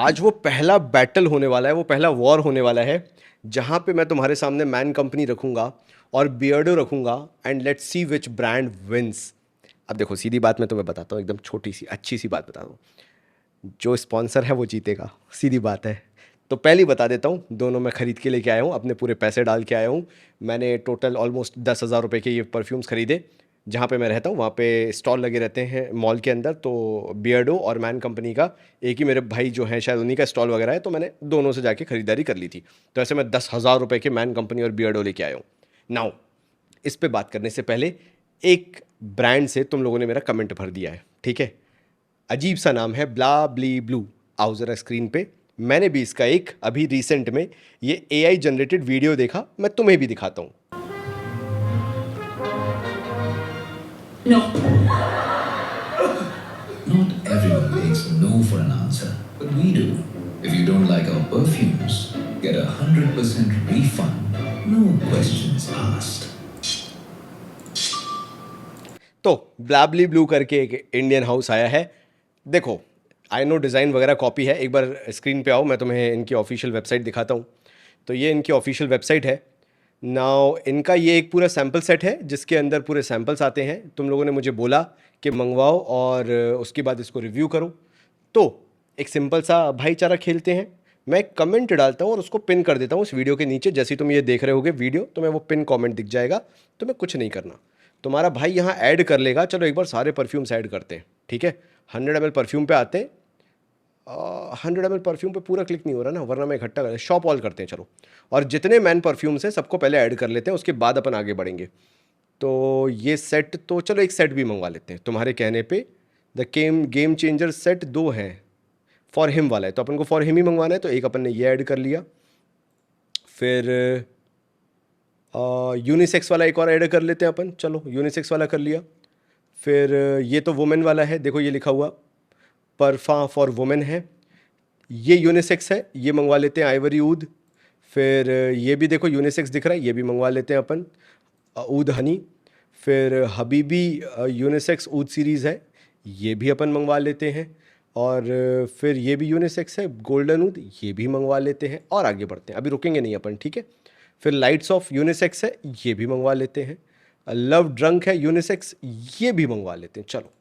आज वो पहला बैटल होने वाला है, वो पहला वॉर होने वाला है जहाँ पे मैं तुम्हारे सामने मैन कंपनी रखूँगा और बियर्डो रखूँगा and let's see which brand wins. अब देखो सीधी बात मैं तुम्हें बताता हूँ, एकदम छोटी सी अच्छी सी बात बताता हूँ। जो स्पॉन्सर है वो जीतेगा, सीधी बात है। तो पहले ही बता देता हूँ, दोनों मैं खरीद के लेके आया हूँ, अपने पूरे पैसे डाल के आया हूँ। मैंने टोटल ऑलमोस्ट 10,000 रुपये के ये परफ्यूम्स खरीदे। जहाँ पे मैं रहता हूँ वहाँ पे स्टॉल लगे रहते हैं मॉल के अंदर, तो बियर्डो और मैन कंपनी का एक ही मेरे भाई जो हैं शायद उन्हीं का स्टॉल वगैरह है, तो मैंने दोनों से जाके खरीदारी कर ली थी। तो ऐसे मैं 10,000 रुपये के मैन कंपनी और बियर्डो लेके आया हूँ। नाउ इस पे बात करने से पहले, एक ब्रांड से तुम लोगों ने मेरा कमेंट भर दिया है, ठीक है। अजीब सा नाम है, ब्ला ब्ली ब्लू। आओ जरा स्क्रीन पे। मैंने भी इसका एक अभी रिसेंट में ये एआई जनरेटेड वीडियो देखा, मैं तुम्हें भी दिखाता हूँ। No. Not everyone takes no for an answer, but we do. If you don't like our perfumes, get 100% refund, no questions asked. तो ब्लाबली ब्लू करके एक इंडियन हाउस आया है। देखो, आई नो डिज़ाइन वगैरह कॉपी है, एक बार स्क्रीन पे आओ, मैं तुम्हें इनकी ऑफिशियल वेबसाइट दिखाता हूँ। तो ये इनकी ऑफिशियल वेबसाइट है। नाउ इनका ये एक पूरा सैम्पल सेट है जिसके अंदर पूरे सैम्पल्स आते हैं। तुम लोगों ने मुझे बोला कि मंगवाओ और उसके बाद इसको रिव्यू करो। तो एक सिंपल सा भाईचारा खेलते हैं। मैं एक कमेंट डालता हूँ और उसको पिन कर देता हूँ उस वीडियो के नीचे। जैसे ही तुम ये देख रहे होगे वीडियो, तुम्हें वो पिन कमेंट दिख जाएगा। तुम्हें कुछ नहीं करना, तुम्हारा भाई यहाँ ऐड कर लेगा। चलो एक बार सारे परफ्यूम्स ऐड करते हैं, ठीक है। 100 ml परफ्यूम पे आते हैं। 100 ml परफ्यूम पे पूरा क्लिक नहीं हो रहा ना, वरना मैं इकट्ठा कर शॉप ऑल करते हैं चलो। और जितने मैन परफ्यूम्स हैं सबको पहले ऐड कर लेते हैं, उसके बाद अपन आगे बढ़ेंगे। तो ये सेट, तो चलो एक सेट भी मंगवा लेते हैं तुम्हारे कहने पे। द गेम चेंजर सेट 2 है, फॉर हिम वाला है, तो अपन को फॉर हिम ही मंगवाना है, तो एक अपन ने ये ऐड कर लिया। फिर यूनिसेक्स वाला एक और ऐड कर लेते हैं अपन, चलो यूनिसेक्स वाला कर लिया। फिर ये तो वुमेन वाला है, देखो ये लिखा हुआ परफा फॉर वुमेन है, ये यूनिसेक्स है, ये मंगवा लेते हैं आइवरी ऊद। फिर ये भी देखो यूनिसेक्स दिख रहा है, ये भी मंगवा लेते हैं अपन, ऊद हनी। फिर हबीबी यूनिसेक्स ऊद सीरीज़ है, ये भी अपन मंगवा लेते हैं। और फिर ये भी यूनिसेक्स है गोल्डन ऊद, ये भी मंगवा लेते हैं और आगे बढ़ते हैं, अभी रुकेंगे नहीं अपन, ठीक है। फिर लाइट्स ऑफ यूनिसेक्स है, ये भी मंगवा लेते हैं। लव ड्रंक है यूनिसेक्स, ये भी मंगवा लेते हैं चलो।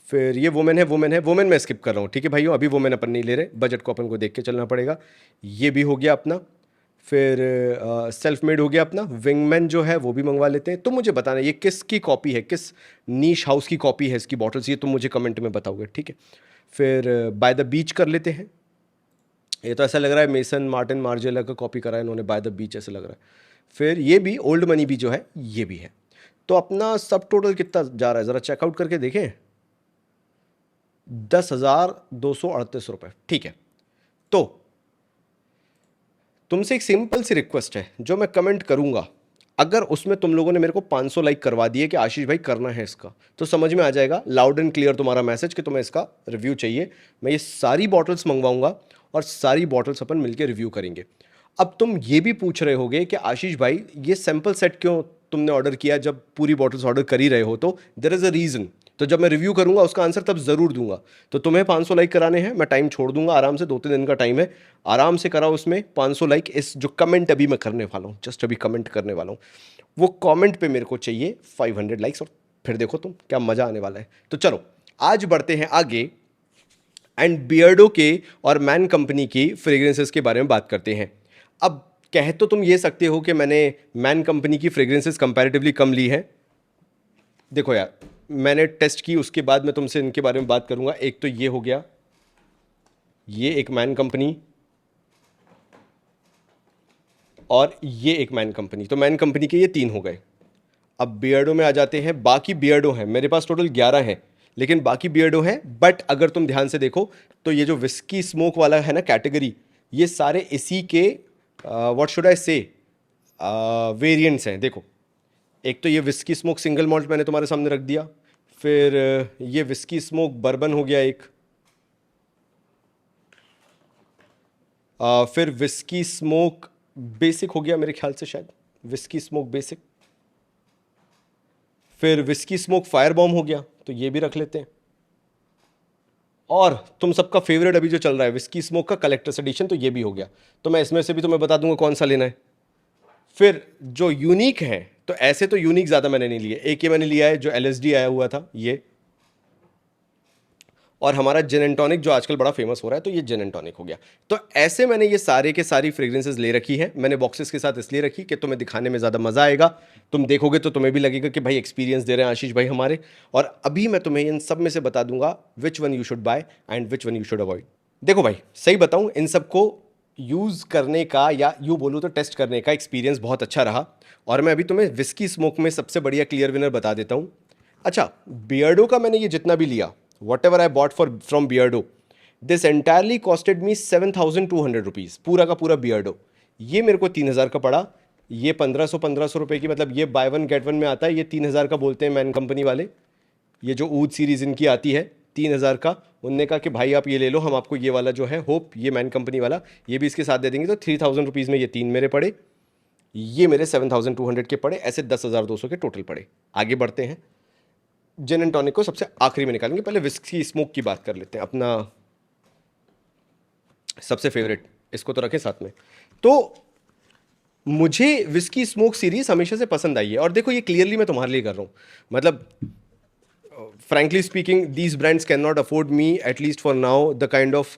फिर ये वुमेन है, वुमेन मैं स्किप कर रहा हूँ, ठीक है भाइयों, अभी वुमेन अपन नहीं ले रहे, बजट को अपन को देख के चलना पड़ेगा। ये भी हो गया अपना। फिर सेल्फ मेड हो गया अपना। विंगमैन जो है वो भी मंगवा लेते हैं। तुम मुझे बताना ये किसकी कॉपी है, किस नीश हाउस की कॉपी है इसकी बॉटल्स, ये तुम मुझे कमेंट में बताओगे, ठीक है। फिर बाय द बीच कर लेते हैं। ये तो ऐसा लग रहा है मेसन मार्टिन मार्जेला का कॉपी करा है इन्होंने, बाय द बीच ऐसा लग रहा है। फिर ये भी ओल्ड मनी भी जो है ये भी है। तो अपना सब टोटल कितना जा रहा है ज़रा चेकआउट करके देखें। 10,238 रुपये, ठीक है। तो तुमसे एक सिंपल सी रिक्वेस्ट है, जो मैं कमेंट करूंगा अगर उसमें तुम लोगों ने मेरे को 500 लाइक करवा दिए कि आशीष भाई करना है इसका, तो समझ में आ जाएगा लाउड एंड क्लियर तुम्हारा मैसेज कि तुम्हें इसका रिव्यू चाहिए। मैं ये सारी बॉटल्स मंगवाऊंगा और सारी बॉटल्स अपन मिलके रिव्यू करेंगे। अब तुम ये भी पूछ रहे होगे कि आशीष भाई ये सैंपल सेट क्यों तुमने ऑर्डर किया, जब पूरी बॉटल्स ऑर्डर कर ही रहे हो, तो देयर इज़ अ रीज़न। तो जब मैं रिव्यू करूंगा उसका आंसर तब ज़रूर दूंगा। तो तुम्हें 500 लाइक कराने हैं, मैं टाइम छोड़ दूंगा आराम से, 2-3 दिन का टाइम है, आराम से कराओ उसमें 500 लाइक। इस जो कमेंट अभी मैं करने वाला हूँ, जस्ट अभी कमेंट करने वाला हूँ, वो कमेंट पे मेरे को चाहिए 500 लाइक्स, और फिर देखो तुम क्या मज़ा आने वाला है। तो चलो आज बढ़ते हैं आगे एंड बियर्डो के और मैन कंपनी की फ्रेग्रेंसेस के बारे में बात करते हैं। अब कह तो तुम ये सकते हो कि मैंने मैन कंपनी की फ्रेग्रेंसेस कंपैरेटिवली कम ली है। देखो यार, मैंने टेस्ट की, उसके बाद मैं तुमसे इनके बारे में बात करूंगा। एक तो ये हो गया, ये एक मैन कंपनी, और ये एक मैन कंपनी, तो मैन कंपनी के ये 3 हो गए। अब बियर्डो में आ जाते हैं। बाकी बियर्डो हैं मेरे पास टोटल 11 हैं, लेकिन बाकी बियर्डो हैं। बट अगर तुम ध्यान से देखो तो ये जो विस्की स्मोक वाला है ना कैटेगरी, ये सारे इसी के व्हाट शुड आई से वेरिएंट्स हैं। देखो, एक तो ये विस्की स्मोक सिंगल मॉल्ट मैंने तुम्हारे सामने रख दिया। फिर ये विस्की स्मोक बर्बन हो गया एक। फिर विस्की स्मोक बेसिक हो गया मेरे ख्याल से, शायद विस्की स्मोक बेसिक। फिर विस्की स्मोक फायर बॉम्ब हो गया, तो ये भी रख लेते हैं। और तुम सबका फेवरेट अभी जो चल रहा है विस्की स्मोक का कलेक्टर्स एडिशन, तो ये भी हो गया। तो मैं इसमें से भी तुम्हें बता दूंगा कौन सा लेना है। फिर जो यूनिक है, तो ऐसे तो यूनिक ज़्यादा मैंने नहीं लिए, एक ये मैंने लिया है जो एलएसडी आया हुआ था ये, और हमारा जिन एंड टॉनिक जो आजकल बड़ा फेमस हो रहा है, तो ये जिन एंड टॉनिक हो गया। तो ऐसे मैंने ये सारे के सारी फ्रेग्रेंसेस ले रखी है। मैंने बॉक्सेस के साथ इसलिए रखी कि तुम्हें दिखाने में ज़्यादा मज़ा आएगा, तुम देखोगे तो तुम्हें भी लगेगा कि भाई एक्सपीरियंस दे रहे हैं आशीष भाई हमारे। और अभी मैं तुम्हें इन सब में से बता दूंगा which one you should buy and which one you should avoid. देखो भाई सही बताऊं, इन सबको यूज़ करने का या यूँ बोलूँ तो टेस्ट करने का एक्सपीरियंस बहुत अच्छा रहा। और मैं अभी तुम्हें विस्की स्मोक में सबसे बढ़िया क्लियर विनर बता देता हूँ। अच्छा, बियर्डो का मैंने ये जितना भी लिया, what ever I bought for from Beardo, this entirely costed me 7,200 rupees, पूरा का पूरा बियर्डो। ये मेरे को 3,000 का पड़ा। ये 1,500 रुपये की, मतलब ये बाय वन गेट वन में आता है। ये 3,000 का बोलते हैं मैन कंपनी वाले। ये जो ऊद सीरीज़ इनकी आती है 3,000 का, उनने कहा कि भाई आप ये ले लो, हम आपको ये वाला जो है होप, ये मैन कंपनी वाला, ये भी इसके साथ दे देंगे। तो 3,000 रुपीज़ में ये 3 मेरे पड़े, ये मेरे 7,200 के पड़े, ऐसे 10,200 के टोटल पड़े। आगे बढ़ते हैं, जिन एंड टॉनिक को सबसे आखिरी में निकालेंगे, पहले विस्की स्मोक की बात कर लेते हैं, अपना सबसे फेवरेट, इसको तो रखें साथ में। तो मुझे विस्की स्मोक सीरीज हमेशा से पसंद आई है। और देखो ये क्लियरली मैं तुम्हारे लिए कर रहा हूँ, मतलब frankly speaking, these brands cannot afford me, at least for now, the kind of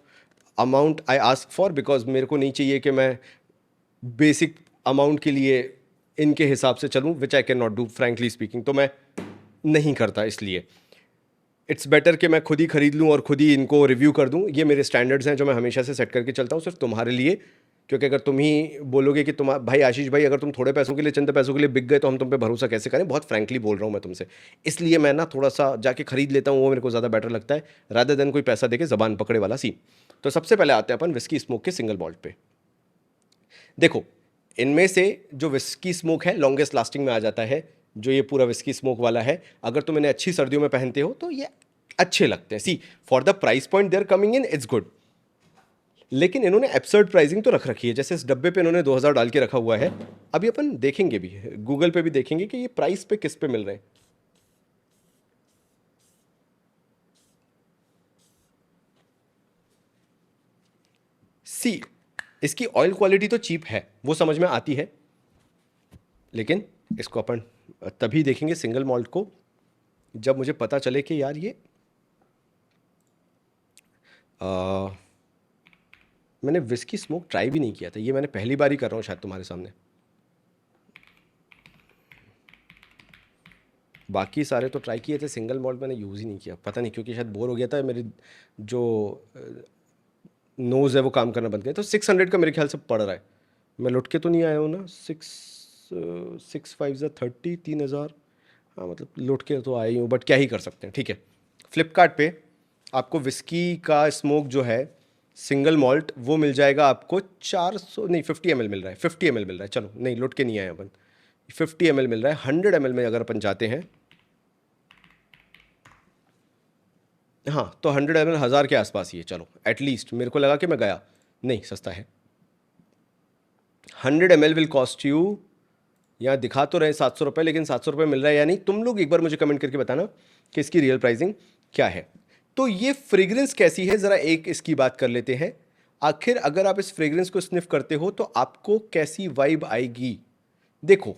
amount I ask for, because मेरे को नहीं चाहिए कि मैं बेसिक अमाउंट के लिए इनके हिसाब से चलूँ, which I can not do frankly speaking। तो मैं नहीं करता, इसलिए इट्स बेटर कि मैं खुद ही खरीद लूँ और खुद ही इनको रिव्यू कर दूँ। ये मेरे स्टैंडर्ड्स हैं जो मैं हमेशा से सेट करके चलता हूँ, सिर्फ तुम्हारे लिए। क्योंकि अगर तुम ही बोलोगे कि तुम भाई आशीष भाई अगर तुम थोड़े पैसों के लिए, चंद पैसों के लिए बिक गए, तो हम तुम पे भरोसा कैसे करें। बहुत फ्रैंकली बोल रहा हूँ मैं तुमसे, इसलिए मैं ना थोड़ा सा जाके खरीद लेता हूँ, वो मेरे को ज़्यादा बेटर लगता है रादर देन कोई पैसा देके ज़बान पकड़े वाला सीन। तो सबसे पहले आते हैं अपन विस्की स्मोक के सिंगल मॉल्ट पे। देखो इनमें से जो विस्की स्मोक है लॉन्गेस्ट लास्टिंग में आ जाता है, जो ये पूरा विस्की स्मोक वाला है। अगर तुम इन्हें अच्छी सर्दियों में पहनते हो तो ये अच्छे लगते हैं। See for the price point they are coming in, it's good. लेकिन इन्होंने एब्सर्ड प्राइसिंग तो रख रखी है, जैसे इस डब्बे पे इन्होंने 2,000 डाल के रखा हुआ है। अभी अपन देखेंगे भी, गूगल पे भी देखेंगे कि ये प्राइस पे किस पे मिल रहे हैं। सी इसकी ऑयल क्वालिटी तो चीप है, वो समझ में आती है, लेकिन इसको अपन तभी देखेंगे सिंगल मॉल्ट को जब मुझे पता चले कि यार ये मैंने विस्की स्मोक ट्राई भी नहीं किया था, ये मैंने पहली बार ही कर रहा हूँ शायद तुम्हारे सामने। बाकी सारे तो ट्राई किए थे, सिंगल मॉल्ट मैंने यूज़ ही नहीं किया, पता नहीं, क्योंकि शायद बोर हो गया था, मेरी जो नोज़ है वो काम करना बंद किया। तो 600 का मेरे ख्याल से पड़ रहा है, मैं लुट के तो नहीं आया हूँ ना। 6 5 30, 3,000, हाँ मतलब लुट के तो आया ही हूँ, बट क्या ही कर सकते हैं। ठीक है, फ्लिपकार्ट पे आपको विस्की का स्मोक जो है सिंगल मॉल्ट वो मिल जाएगा आपको 400 नहीं 50 ml मिल रहा है, 50 ml मिल रहा है। चलो नहीं लुट के नहीं आए अपन, 50 ml मिल रहा है। 100 ml में अगर अपन जाते हैं, हाँ तो 100 ml 1,000 के आसपास ही है। चलो एटलीस्ट मेरे को लगा कि मैं गया, नहीं सस्ता है। 100 ml विल कॉस्ट यू, यहाँ दिखा तो रहे 700 रुपये, लेकिन 700 रुपये मिल रहा है या नहीं, तुम लोग एक बार मुझे कमेंट करके बताना कि इसकी रियल प्राइसिंग क्या है। तो ये फ्रेग्रेंस कैसी है, ज़रा एक इसकी बात कर लेते हैं। आखिर अगर आप इस फ्रेग्रेंस को स्निफ करते हो तो आपको कैसी वाइब आएगी। देखो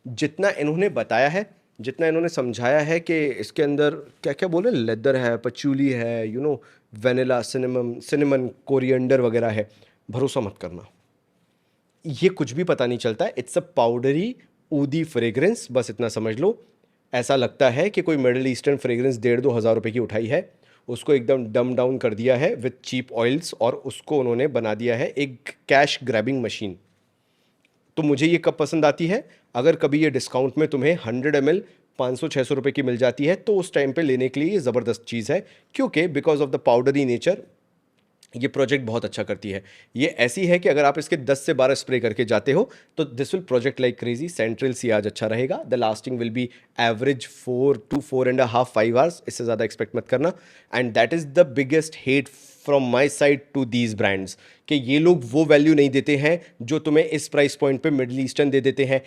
जितना इन्होंने बताया है, जितना इन्होंने समझाया है कि इसके अंदर क्या क्या बोले, लेदर है, पचूली है, you know vanilla, cinnamon, coriander वगैरह है, भरोसा मत करना, ये कुछ भी पता नहीं चलता है। इट्स अ पाउडरी ऊदी फ्रेग्रेंस, बस इतना समझ लो। ऐसा लगता है कि कोई मिडिल ईस्टर्न फ्रेग्रेंस 1,500-2,000 रुपये की उठाई है, उसको एकदम डम डाउन कर दिया है विथ चीप ऑयल्स, और उसको उन्होंने बना दिया है एक कैश ग्रैबिंग मशीन। तो मुझे ये कब पसंद आती है, अगर कभी ये डिस्काउंट में तुम्हें 100 ml 500-600 रुपये की मिल जाती है, तो उस टाइम पे लेने के लिए ये ज़बरदस्त चीज़ है। क्योंकि because of the powdery nature ये प्रोजेक्ट बहुत अच्छा करती है। ये ऐसी है कि अगर आप इसके 10 से 12 स्प्रे करके जाते हो तो this will project like crazy. Central सियाज अच्छा रहेगा, the lasting will be average 4 to 4.5 5 hours, इससे ज़्यादा एक्सपेक्ट मत करना। And that is the biggest hate from my side to these brands, कि ये लोग वो वैल्यू नहीं देते हैं जो तुम्हें इस प्राइस पॉइंट पे मिडिल ईस्टर्न दे देते हैं।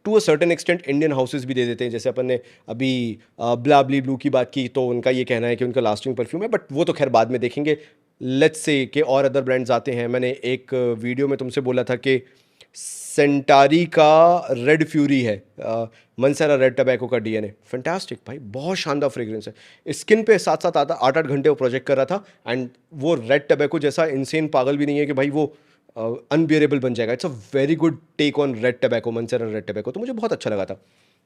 To a certain extent Indian houses भी दे देते हैं, जैसे अपन ने अभी ब्लाबली ब्लू की बात की, तो उनका ये कहना है कि उनका लास्टिंग परफ्यूम है, बट वो तो खैर बाद में देखेंगे। लेट्स से कि और अदर ब्रांड्स आते हैं। मैंने एक वीडियो में तुमसे बोला था कि सेंटारी का रेड फ्यूरी है, मनसेरा रेड टबैको का डीएनए, फैंटास्टिक भाई, बहुत शानदार फ्रेग्रेंस है। स्किन पे साथ साथ आता 8-8 घंटे वो प्रोजेक्ट कर रहा था, एंड वो रेड टबैको जैसा इंसेन पागल भी नहीं है कि भाई वो अनबियरेबल बन जाएगा। It's a very good take on red tobacco, Mancera red tobacco, तो मुझे बहुत अच्छा लगा था।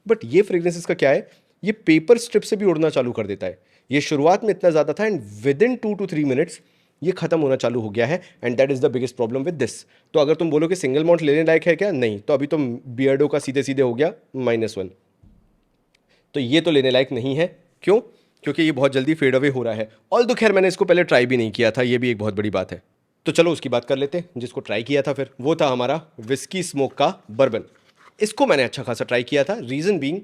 बट ये फ्रेग्रेंसेस का क्या है, ये पेपर स्ट्रिप से भी उड़ना चालू कर देता है। ये शुरुआत में इतना ज़्यादा था, and with in 2 to 3 minutes ये खत्म होना चालू हो गया है, and that is the biggest problem with this. तो अगर तुम बोलो कि सिंगल मॉल्ट लेने लायक है क्या, नहीं, तो अभी तो बियर्डो का सीधे सीधे हो गया -1। तो ये तो लेने लायक नहीं है। क्यों? क्योंकि ये बहुत जल्दी फेड अवे हो रहा है। ऑल तो खैर मैंने इसको पहले ट्राई भी नहीं किया था, ये भी एक बहुत बड़ी बात है। तो चलो उसकी बात कर लेते हैं। जिसको ट्राई किया था फिर वो था हमारा विस्की स्मोक का बर्बन। इसको मैंने अच्छा खासा ट्राई किया था, reason being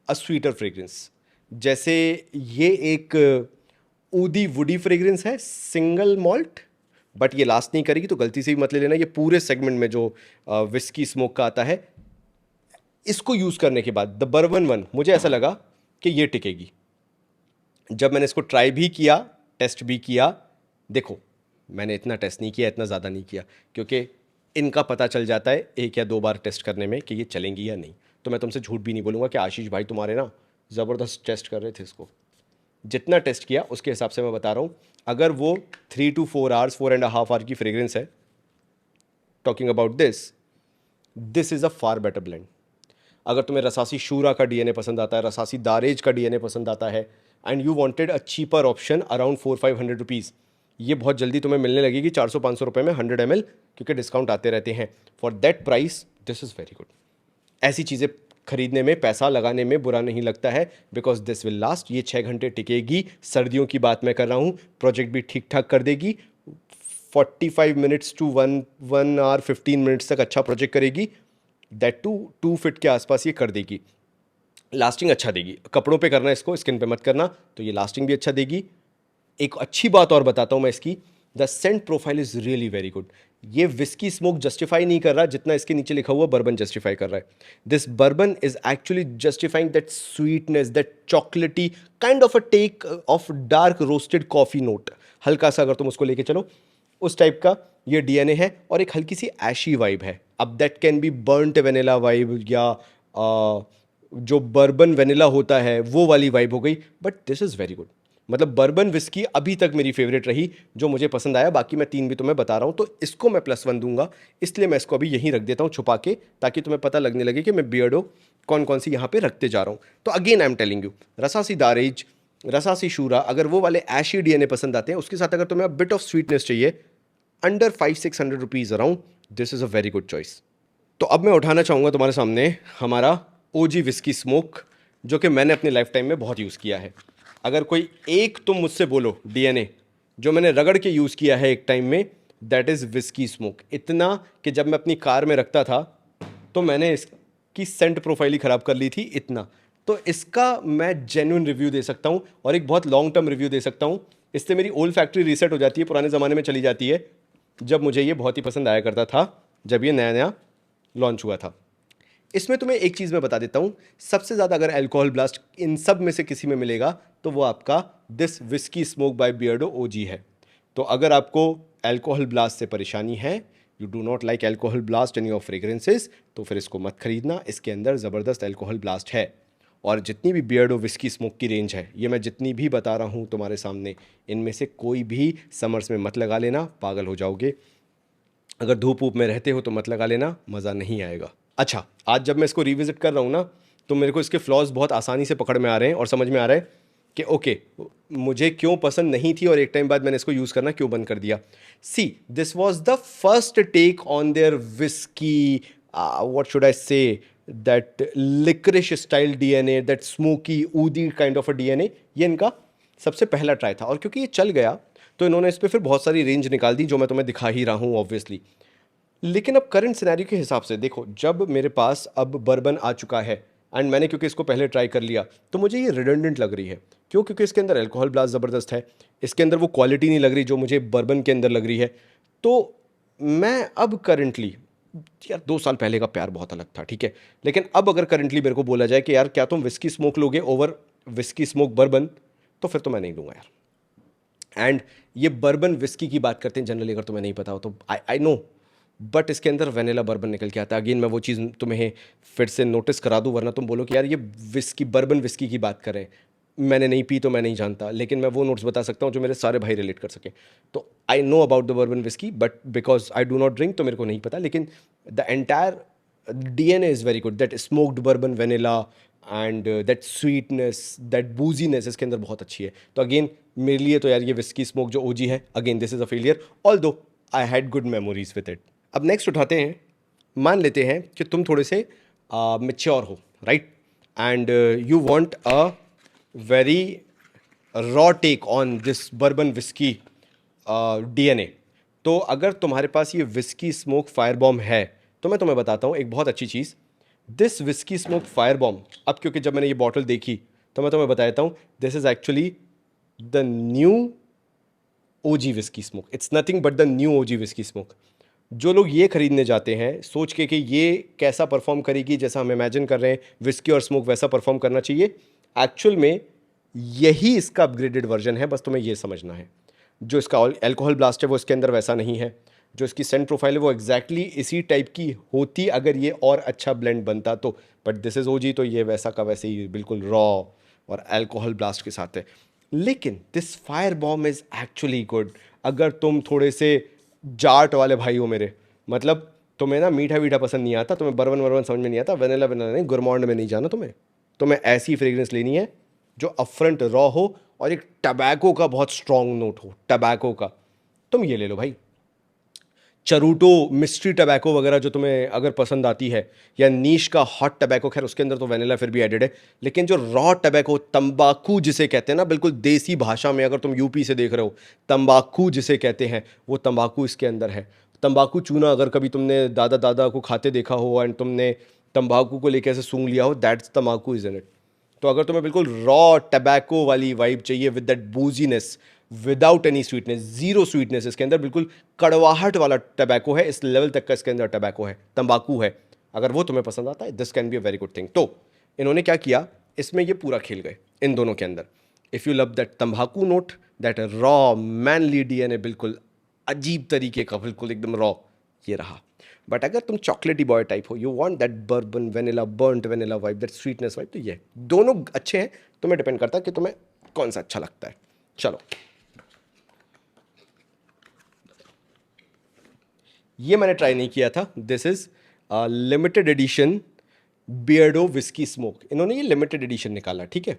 a sweeter fragrance. जैसे ये एक ऊदी वुडी फ्रेग्रेंस है, सिंगल मॉल्ट, बट ये लास्ट नहीं करेगी, तो गलती से भी मत ले लेना। ये पूरे सेगमेंट में जो विस्की स्मोक का आता है, इसको यूज़ करने के बाद द बर्बन वन मुझे ऐसा लगा कि ये टिकेगी। जब मैंने इसको ट्राई भी किया, टेस्ट भी किया, देखो मैंने इतना टेस्ट नहीं किया, इतना ज़्यादा नहीं किया, क्योंकि इनका पता चल जाता है 1 या 2 बार टेस्ट करने में कि ये चलेंगी या नहीं। तो मैं तुमसे झूठ भी नहीं बोलूँगा कि आशीष भाई तुम्हारे ना ज़बरदस्त टेस्ट कर रहे थे इसको। जितना टेस्ट किया उसके हिसाब से मैं बता रहा हूँ, अगर वो 3 to 4 आवर्स, 4.5 आवर की फ्रेग्रेंस है, talking about this is a far better blend. अगर तुम्हें रसासी शूरा का डीएनए पसंद आता है, रसासी दारेज का डीएनए पसंद आता है, and you wanted a cheaper option around 400-500 rupees, ये बहुत जल्दी तुम्हें मिलने लगेगी 400-500 रुपये में 100 ml, क्योंकि डिस्काउंट आते रहते हैं। For that price this is very good. ऐसी चीज़ें खरीदने में, पैसा लगाने में बुरा नहीं लगता है, बिकॉज दिस विल लास्ट। ये 6 घंटे टिकेगी, सर्दियों की बात मैं कर रहा हूँ, प्रोजेक्ट भी ठीक ठाक कर देगी, 45 मिनट्स टू 1 आवर 15 मिनट्स तक अच्छा प्रोजेक्ट करेगी, दैट टू 2 फीट के आसपास ये कर देगी। लास्टिंग अच्छा देगी, कपड़ों पे करना इसको, स्किन पे मत करना, तो ये लास्टिंग भी अच्छा देगी। एक अच्छी बात और बताता हूँ मैं इसकी, the Saint profile is really very good. ये विस्की स्मोक जस्टिफाई नहीं कर रहा जितना इसके नीचे लिखा हुआ बर्बन जस्टिफाई कर रहा है। This bourbon is actually justifying that sweetness, that chocolatey kind of a take off dark roasted coffee note, हल्का सा अगर तुम उसको लेके चलो उस टाइप का ये डीएनए है, और एक हल्की सी ऐशी वाइब है। अब that can be burnt vanilla vibe, या जो बर्बन वेनिला होता है वो वाली वाइब हो गई, but this is very good. मतलब बर्बन विस्की अभी तक मेरी फेवरेट रही, जो मुझे पसंद आया। बाकी मैं 3 भी तुम्हें बता रहा हूँ, तो इसको मैं +1 दूंगा, इसलिए मैं इसको अभी यहीं रख देता हूँ छुपा के, ताकि तुम्हें पता लगने लगे कि मैं बियर्डो कौन कौन सी यहाँ पे रखते जा रहा हूँ। तो again I am telling you, Rasasi Daarej, Rasasi Shuhrah, अगर वो वाले ऐशी डीएनए पसंद आते हैं, उसके साथ अगर तुम्हें बिट ऑफ स्वीटनेस चाहिए, under 500-600 rupees around, this is a very good choice. तो अब मैं उठाना चाहूँगा तुम्हारे सामने हमारा ओजी विस्की स्मोक, जो कि मैंने अपने लाइफ टाइम में बहुत यूज़ किया है। अगर कोई एक तुम मुझसे बोलो डीएनए जो मैंने रगड़ के यूज़ किया है एक टाइम में, दैट इज़ विस्की स्मोक। इतना कि जब मैं अपनी कार में रखता था तो मैंने इसकी सेंट प्रोफाइल ही ख़राब कर ली थी, इतना। तो इसका मैं जेन्युइन रिव्यू दे सकता हूँ, और एक बहुत लॉन्ग टर्म रिव्यू दे सकता हूँ। इससे मेरी ओल्ड फैक्ट्री रीसेट हो जाती है, पुराने ज़माने में चली जाती है, जब मुझे ये बहुत ही पसंद आया करता था, जब ये नया नया लॉन्च हुआ था। इसमें तुम्हें एक चीज़ मैं बता देता हूँ, सबसे ज़्यादा अगर अल्कोहल ब्लास्ट इन सब में से किसी में मिलेगा तो वो आपका this whisky smoke by Beardo OG है। तो अगर आपको अल्कोहल ब्लास्ट से परेशानी है, you do not like alcohol blast in your fragrances, तो फिर इसको मत खरीदना। इसके अंदर ज़बरदस्त अल्कोहल ब्लास्ट है। और जितनी भी बियर्डो विस्की स्मोक की रेंज है, ये मैं जितनी भी बता रहा हूँ तुम्हारे सामने, इनमें से कोई भी समर्स में मत लगा लेना, पागल हो जाओगे। अगर धूप ऊप में रहते हो तो मत लगा लेना, मज़ा नहीं आएगा। अच्छा, आज जब मैं इसको रिविजिट कर रहा हूँ ना, तो मेरे को इसके फ्लॉज बहुत आसानी से पकड़ में आ रहे हैं, और समझ में आ रहा है कि ओके मुझे क्यों पसंद नहीं थी, और एक टाइम बाद मैंने इसको यूज़ करना क्यों बंद कर दिया। See, this was the first take on their whisky, what should I say, that liquorice style DNA, that smoky oudy kind of a DNA, ये इनका सबसे पहला ट्राई था। और क्योंकि ये चल गया तो इन्होंने इस पर फिर बहुत सारी रेंज निकाल दी, जो मैं तुम्हें दिखा ही रहा हूँ ऑब्वियसली। लेकिन अब करंट सिनेरियो के हिसाब से देखो, जब मेरे पास अब बर्बन आ चुका है, एंड मैंने क्योंकि इसको पहले ट्राई कर लिया, तो मुझे ये रिडंडेंट लग रही है। क्यों? क्योंकि इसके अंदर अल्कोहल ब्लास्ट ज़बरदस्त है, इसके अंदर वो क्वालिटी नहीं लग रही जो मुझे बर्बन के अंदर लग रही है। तो मैं अब करंटली यार 2 साल पहले का प्यार बहुत अलग था, ठीक है। लेकिन अब अगर करंटली मेरे को बोला जाए कि यार क्या तुम विस्की स्मोक लोगे ओवर विस्की स्मोक बर्बन, तो फिर तो मैं नहीं लूँगा यार। एंड ये बर्बन विस्की की बात करते हैं जनरली, अगर तुम्हें नहीं पता हो तो आई नो, बट इसके अंदर वेनिला बर्बन निकल के आता है। अगेन मैं वो चीज़ तुम्हें फिर से नोटिस करा दूं, वरना तुम बोलो कि यार ये विस्की बर्बन विस्की की बात कर रहे हैं। मैंने नहीं पी तो मैं नहीं जानता, लेकिन मैं वो नोट्स बता सकता हूँ जो मेरे सारे भाई रिलेट कर सकें। तो I know about the bourbon whisky, but because I do not drink तो मेरे को नहीं पता। लेकिन the entire DNA is very good, that smoked bourbon vanilla and that sweetness, that booziness इसके अंदर बहुत अच्छी है। तो अगेन मेरे लिए तो यार ये विस्की स्मोक जो ओजी है, again this is a failure, although I had good memories with it. अब नेक्स्ट उठाते हैं, मान लेते हैं कि तुम थोड़े से मेच्योर हो, right, and you want a very raw take on this bourbon whisky DNA। तो अगर तुम्हारे पास ये विस्की स्मोक फायर बॉम्ब है, तो मैं तुम्हें बताता हूँ एक बहुत अच्छी चीज़, this whisky smoke fire bomb. अब क्योंकि जब मैंने ये बॉटल देखी तो मैं तुम्हें बताता हूँ, this is actually the new OG whisky smoke. It's nothing but the new OG whisky smoke. जो लोग ये खरीदने जाते हैं सोच के कि ये कैसा परफॉर्म करेगी, जैसा हम इमेजिन कर रहे हैं विस्की और स्मोक वैसा परफॉर्म करना चाहिए, एक्चुअल में यही इसका अपग्रेडेड वर्जन है, बस तुम्हें ये समझना है। जो इसका एल्कोहल ब्लास्ट है वो इसके अंदर वैसा नहीं है, जो इसकी सेंट प्रोफाइल है वो एग्जैक्टली इसी टाइप की होती अगर ये और अच्छा ब्लेंड बनता तो, बट दिस इज़ ओजी, तो ये वैसा का वैसे ही बिल्कुल रॉ और अल्कोहल ब्लास्ट के साथ है। लेकिन this fire bomb is actually good. अगर तुम थोड़े से जाट वाले भाई हो मेरे, मतलब तुम्हें ना मीठा वीठा पसंद नहीं आता, तुम्हें बर्बन वर्बन समझ में नहीं आता, वेनिला वेनिला नहीं, गुरमॉन्ड में नहीं जाना तुम्हें ऐसी फ्रेग्रेंस लेनी है जो अपफ्रंट रॉ हो और एक टबैको का बहुत स्ट्रॉन्ग नोट हो, टबैको का। तुम ये ले लो भाई, चरूटो मिस्ट्री टबैको वगैरह जो तुम्हें अगर पसंद आती है, या नीश का हॉट टबैको, खैर उसके अंदर तो वेनिला फिर भी एडेड है, लेकिन जो रॉ टबैको, तंबाकू जिसे कहते हैं ना, बिल्कुल देसी भाषा में, अगर तुम यूपी से देख रहे हो, तंबाकू जिसे कहते हैं वो तंबाकू इसके अंदर है। तंबाकू चूना अगर कभी तुमने दादा दादा को खाते देखा हो एंड तुमने तंबाकू को लेकर ऐसे सूंघ लिया हो, दैट्स तंबाकू इज इन इट। तो अगर तुम्हें बिल्कुल रॉ टबैको वाली वाइब चाहिए with that booziness, without any sweetness, zero sweetness इसके अंदर, बिल्कुल कड़वाहट वाला टबैको है, इस लेवल तक का इसके अंदर टबैको है, तंबाकू है, अगर वो तुम्हें पसंद आता है, this can be a very good thing. तो इन्होंने क्या किया, इसमें ये पूरा खेल गए इन दोनों के अंदर। इफ़ यू लव दैट तंबाकू note, that raw manly DNA, बिल्कुल अजीब तरीके का, बिल्कुल एकदम रॉ, ये रहा। बट अगर तुम चॉकलेटी बॉय टाइप हो, you want that bourbon vanilla, burnt vanilla vibe, that sweetness vibe, तो ये दोनों अच्छे हैं, तुम्हें डिपेंड करता है कि तुम्हें कौन सा अच्छा लगता है। चलो, ये मैंने ट्राई नहीं किया था, this is limited edition Beardo whisky smoke. इन्होंने ये लिमिटेड एडिशन निकाला, ठीक है।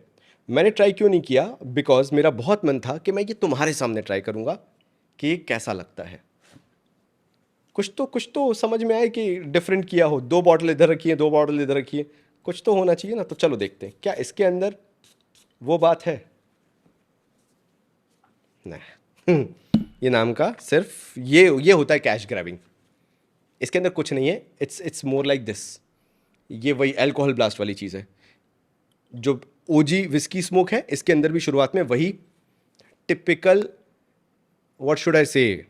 मैंने ट्राई क्यों नहीं किया, बिकॉज मेरा बहुत मन था कि मैं ये तुम्हारे सामने ट्राई करूंगा कि ये कैसा लगता है। कुछ तो समझ में आए कि डिफरेंट किया हो, 2 बॉटल इधर रखी है, 2 बॉटल इधर रखी है, कुछ तो होना चाहिए ना। तो चलो देखते हैं क्या इसके अंदर वो बात है। नहीं, ये नाम का सिर्फ ये होता है कैश ग्रैबिंग, इसके अंदर कुछ नहीं है। इट्स मोर लाइक दिस, ये वही अल्कोहल ब्लास्ट वाली चीज़ है जो ओजी विस्की स्मोक है। इसके अंदर भी शुरुआत में वही टिपिकल, व्हाट शुड आई से,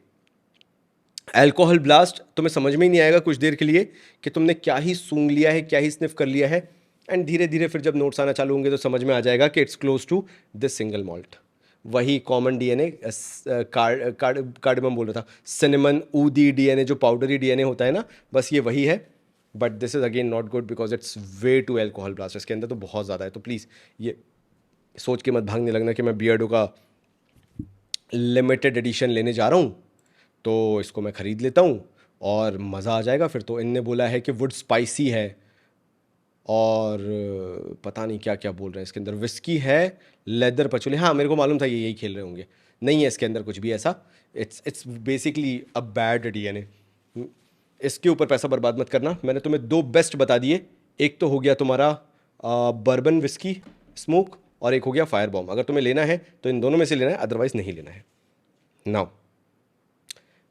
अल्कोहल ब्लास्ट। तुम्हें समझ में ही नहीं आएगा कुछ देर के लिए कि तुमने क्या ही सूंघ लिया है, क्या ही स्निफ कर लिया है, एंड धीरे धीरे फिर जब नोट्स आना चालू होंगे तो समझ में आ जाएगा कि it's close to this single malt. वही कॉमन DNA, कार्डमम बोल रहा था, सिनेमन ऊदी DNA, जो पाउडरी DNA होता है ना, बस ये वही है। But this is again not good because it's way too alcohol blast, इसके अंदर तो बहुत ज़्यादा है। तो प्लीज़ ये सोच के मत भागने लगना कि मैं बियर्डो का लिमिटेड एडिशन लेने जा रहा हूँ तो इसको मैं ख़रीद लेता हूँ और मज़ा आ जाएगा। फिर तो इनने बोला है कि वुड स्पाइसी है और पता नहीं क्या क्या बोल रहे हैं, इसके अंदर विस्की है, लेदर पचोली, हाँ मेरे को मालूम था ये यही खेल रहे होंगे। नहीं है इसके अंदर कुछ भी ऐसा, it's basically a bad DNA। इसके ऊपर पैसा बर्बाद मत करना। मैंने तुम्हें 2 बेस्ट बता दिए, एक तो हो गया तुम्हारा बर्बन विस्की स्मोक और एक हो गया फायर बॉम्ब। अगर तुम्हें लेना है तो इन दोनों में से लेना है, अदरवाइज नहीं लेना है। नाउ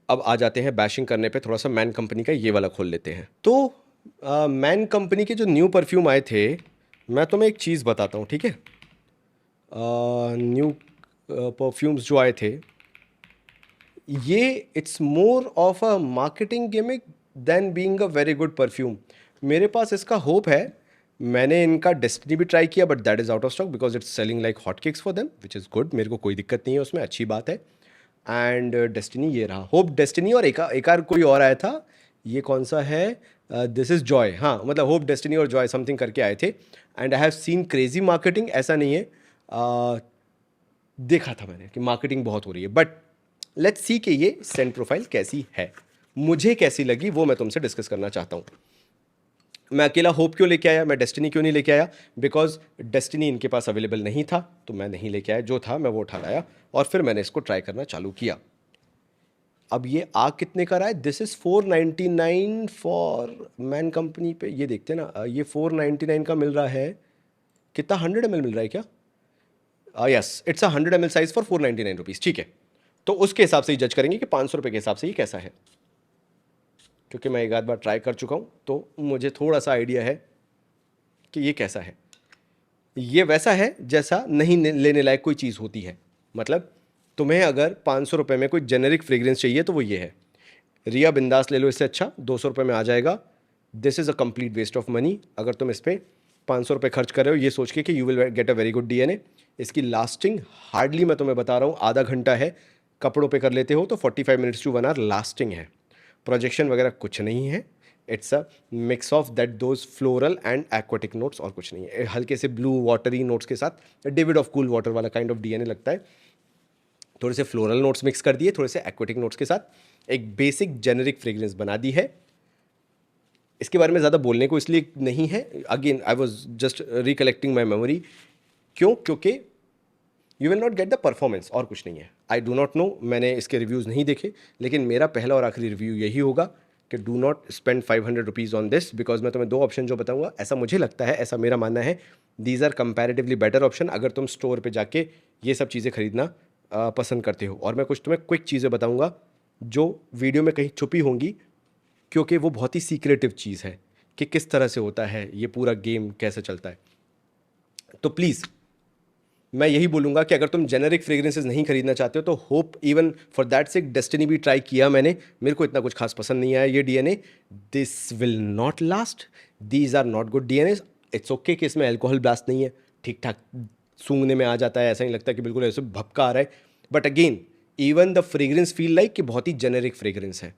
अब आ जाते हैं बैशिंग करने पे, थोड़ा सा मैन कंपनी का ये वाला खोल लेते हैं। तो मैन कंपनी के जो न्यू परफ्यूम आए थे, मैं तुम्हें एक चीज़ बताता हूँ, ठीक है। न्यू परफ्यूम्स जो आए थे, ये it's more of a marketing gimmick than being a very good perfume. मेरे पास इसका होप है। मैंने इनका डेस्टिनी भी ट्राई किया but that is out of stock because it's selling like hot cakes for them, which is good. मेरे को कोई दिक्कत नहीं है उसमें, अच्छी बात है। एंड डेस्टिनी ये रहा, होप डेस्टिनी, और एक और कोई और आया था, ये कौन सा है, दिस इज़ जॉय। हाँ, मतलब होप डेस्टिनी और जॉय समथिंग करके आए थे। And I have seen crazy marketing, ऐसा नहीं है, देखा था मैंने कि मार्केटिंग बहुत हो रही है, बट लेट्स सी कि ये सेंट प्रोफाइल कैसी है, मुझे कैसी लगी वो मैं तुमसे डिस्कस करना चाहता हूँ। मैं अकेला होप क्यों लेके आया, मैं डेस्टिनी क्यों नहीं लेके आया, बिकॉज डेस्टिनी इनके पास अवेलेबल नहीं था तो मैं नहीं लेके आया, जो था मैं वो उठा लाया और फिर मैंने इसको ट्राई करना चालू किया। अब ये आ कितने का रहा है, this is 499 for man company पे, ये देखते हैं ना, ये 499 का मिल रहा है, कितना 100 ml मिल रहा है क्या, yes it's a 100 ml size for 499 rupees, ठीक है। तो उसके हिसाब से ही जज करेंगे कि 500 रुपये के हिसाब से ये कैसा है, क्योंकि मैं एक आध बार ट्राई कर चुका हूँ तो मुझे थोड़ा सा आइडिया है कि ये कैसा है। ये वैसा है जैसा नहीं लेने लायक कोई चीज़ होती है, मतलब तुम्हें अगर 500 रुपये में कोई जेनेरिक फ्रेग्रेंस चाहिए तो वो ये है। रिया बिंदास ले लो, इससे अच्छा 200 रुपये में आ जाएगा। This is a complete waste of money अगर तुम इस पर 500 रुपये खर्च कर रहे हो ये सोच के कि you will get a very good DNA. इसकी लास्टिंग हार्डली, मैं तुम्हें बता रहा हूँ, आधा घंटा है। कपड़ों पे कर लेते हो तो 45 मिनट्स टू 1 आवर लास्टिंग है। प्रोजेक्शन वगैरह कुछ नहीं है, it's a mix of that those floral and aquatic notes, और कुछ नहीं है। हल्के से ब्लू वाटरी नोट्स के साथ डेविड ऑफ कूल वाटर वाला काइंड ऑफ डीएनए लगता है। थोड़े से फ्लोरल नोट्स मिक्स कर दिए, थोड़े से एक्वाटिक नोट्स के साथ एक बेसिक जेनेरिक फ्रेग्रेंस बना दी है। इसके बारे में ज़्यादा बोलने को इसलिए नहीं है, again I was just recollecting my memory. क्यों, क्योंकि you will not get the performance, और कुछ नहीं है। आई डू नॉट नो, मैंने इसके रिव्यूज़ नहीं देखे, लेकिन मेरा पहला और आखिरी रिव्यू यही होगा कि do not spend 500 rupees on this, because मैं तुम्हें दो ऑप्शन जो बताऊंगा, ऐसा मुझे लगता है, ऐसा मेरा मानना है, these are comparatively better option अगर तुम स्टोर पे जाके ये सब चीज़ें खरीदना पसंद करते हो। और मैं कुछ तुम्हें क्विक चीज़ें बताऊँगा जो वीडियो में कहीं छुपी होंगी, क्योंकि वो बहुत ही सीक्रेटिव चीज़ है कि किस तरह से होता है ये पूरा गेम, कैसे चलता है। तो प्लीज़ मैं यही बोलूँगा कि अगर तुम जेनेरिक फ्रेग्रेंसेस नहीं खरीदना चाहते हो तो hope, even for that sake destiny भी ट्राई किया मैंने, मेरे को इतना कुछ खास पसंद नहीं आया ये DNA. This will not last, these are not good DNA. It's okay कि इसमें अल्कोहल ब्लास्ट नहीं है, ठीक ठाक सूंघने में आ जाता है, ऐसा नहीं लगता कि बिल्कुल ऐसे भपका आ रहा है। But again even the fragrance feel like कि बहुत ही जेनेरिक फ्रेग्रेंस है,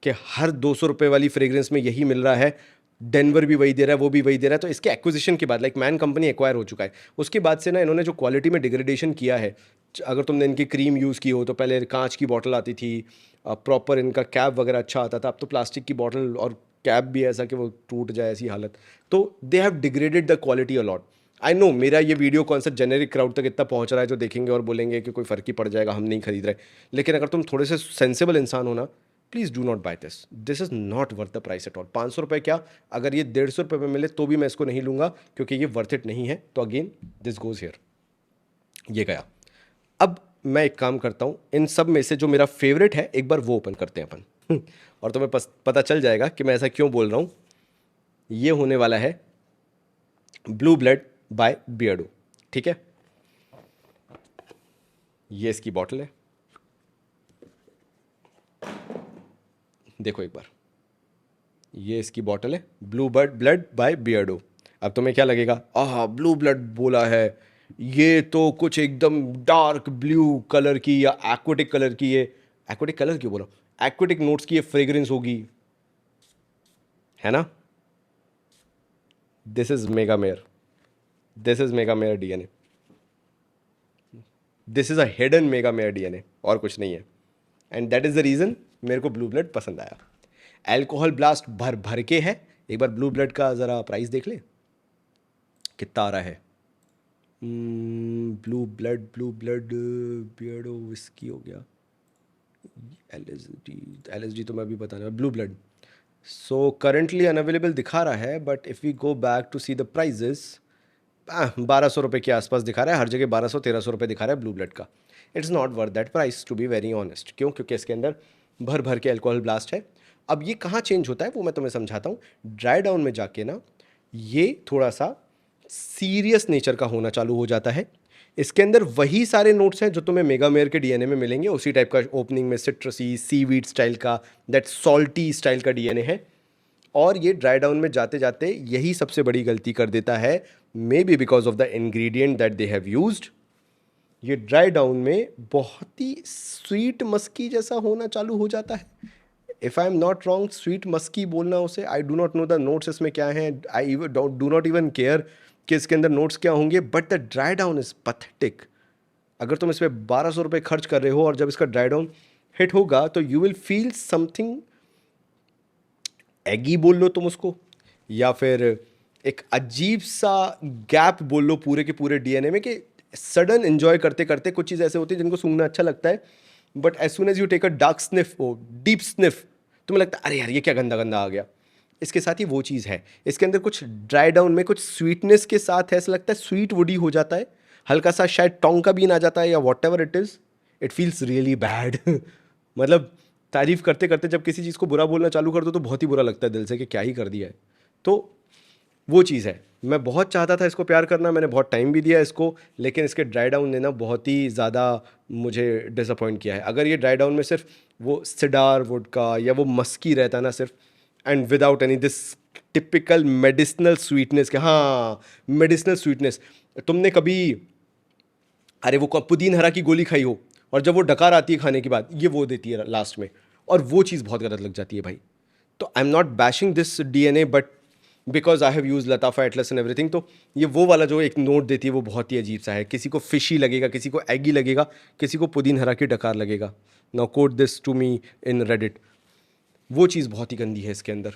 कि हर 200 रुपये वाली फ्रेग्रेंस में यही मिल रहा है, डेनवर भी वही दे रहा है, वो भी वही दे रहा है। तो इसके एक्विजिशन के बाद, लाइक मैन कंपनी एक्वायर हो चुका है, उसके बाद से ना इन्होंने जो क्वालिटी में डिग्रेडेशन किया है। अगर तुमने इनकी क्रीम यूज़ की हो तो पहले कांच की बॉटल आती थी, प्रॉपर इनका कैप वगैरह अच्छा आता था, अब तो प्लास्टिक की बॉटल और कैप भी ऐसा कि वो टूट जाए ऐसी हालत। तो they have degraded the quality a lot. I know मेरा ये वीडियो कौन सा जेनेरिक क्राउड तक इतना पहुंच रहा है जो देखेंगे और बोलेंगे कि कोई फ़र्क ही पड़ जाएगा, हम नहीं खरीद रहे। लेकिन अगर तुम थोड़े से सेंसिबल इंसान हो ना, please do not buy this, this is not worth the price at all. 500 रुपये क्या, अगर ये 150 रुपये में मिले तो भी मैं इसको नहीं लूँगा, क्योंकि ये वर्थ इट नहीं है। तो अगेन दिस गोज़ हियर, ये गया। अब मैं एक काम करता हूँ, इन सब में से जो मेरा फेवरेट है एक बार वो ओपन करते हैं अपन और तुम्हें पता चल जाएगा कि मैं ऐसा क्यों बोल रहा हूँ। ये होने वाला है ब्लू ब्लड बाय बियर्डो, ठीक है। ये इसकी बॉटल है, देखो एक बार, ये इसकी बॉटल है, ब्लू ब्लड बाय बियर्डो। अब तुम्हें क्या लगेगा, आह ब्लू ब्लड बोला है, ये तो कुछ एकदम डार्क ब्लू कलर की या एक्वेटिक कलर की, ये एक्वेटिक कलर क्यों बोला, एक्वेटिक नोट्स की ये फ्रेग्रेंस होगी, है ना। This is Megamare, this is Megamare DNA, this is a hidden Megamare DNA, और कुछ नहीं है। And that is the reason मेरे को ब्लू ब्लड पसंद आया। अल्कोहल ब्लास्ट भर भर के है। एक बार ब्लू ब्लड का ज़रा प्राइस देख ले कितना आ रहा है। ब्लू ब्लड बियर्डो विस्की हो गया, एलएसडी तो मैं अभी बताने, blue blood so currently unavailable दिखा रहा है, but if we go back to see the prices, 1200 रुपये के आसपास दिखा रहा है, हर जगह 1200-1300 रुपये दिखा रहा है ब्लू ब्लड का। It's not worth that price to be very honest. क्यों, क्योंकि इसके अंदर भर भर के अल्कोहल ब्लास्ट है। अब ये कहाँ चेंज होता है वो मैं तुम्हें समझाता हूँ। ड्राई डाउन में जाके ना ये थोड़ा सा सीरियस नेचर का होना चालू हो जाता है। इसके अंदर वही सारे नोट्स हैं जो तुम्हें मेगामेयर के डीएनए में मिलेंगे, उसी टाइप का ओपनिंग में सिट्रसी सीवीड स्टाइल का, दैट सॉल्टी स्टाइल का डीएनए है। और ये ड्राई डाउन में जाते जाते यही सबसे बड़ी गलती कर देता है, may be because of the ingredient that they have used. ये ड्राई डाउन में बहुत ही स्वीट मस्की जैसा होना चालू हो जाता है। If I am not wrong, sweet musky बोलना उसे। I do not know the notes इसमें क्या हैं, I do not even care कि इसके अंदर नोट्स क्या होंगे, but the dry down is pathetic. अगर तुम इस पर 1200 रुपये खर्च कर रहे हो और जब इसका ड्राई डाउन हिट होगा तो यू विल फील समथिंग एगी बोल लो तुम उसको, या फिर एक अजीब सा गैप बोल लो पूरे के पूरे डीएनए में, कि सडन एंजॉय करते करते कुछ चीज़ ऐसे होती है जिनको सूंघना अच्छा लगता है, but as soon as you take a dark sniff, or deep sniff, तुम्हें लगता है अरे यार ये क्या गंदा गंदा आ गया। इसके साथ ही वो चीज़ है, इसके अंदर कुछ ड्राई डाउन में कुछ स्वीटनेस के साथ ऐसा लगता है स्वीट वुडी हो जाता है, हल्का सा शायद टोंका बीन आ जाता है या what ever it is, it feels really bad. मतलब तारीफ करते करते जब किसी चीज़ को बुरा बोलना चालू कर दो तो बहुत ही बुरा लगता है दिल से कि क्या ही कर दिया है। तो वो चीज़ है, मैं बहुत चाहता था इसको प्यार करना, मैंने बहुत टाइम भी दिया इसको, लेकिन इसके ड्राई डाउन ने ना बहुत ही ज़्यादा मुझे डिसअपॉइंट किया है। अगर ये ड्राई डाउन में सिर्फ वो सिडार वुड का या वो मस्की रहता ना सिर्फ, and without any this typical medicinal sweetness के, हाँ मेडिसिनल स्वीटनेस, तुमने कभी अरे वो पुदीन हरा की गोली खाई हो और जब वो डकार आती है खाने के बाद ये वो देती है लास्ट में, और वो चीज़ बहुत गलत लग जाती है भाई। तो आई am not bashing this DNA, but because I have use लताफा Atlas and everything, तो ये वो वाला जो एक नोट देती है वो बहुत ही अजीब सा है। किसी को फिशी लगेगा, किसी को एगी लगेगा, किसी को पुदीन हरा की डकार लगेगा। Now quote this to me in Reddit, वो चीज़ बहुत ही गंदी है इसके अंदर।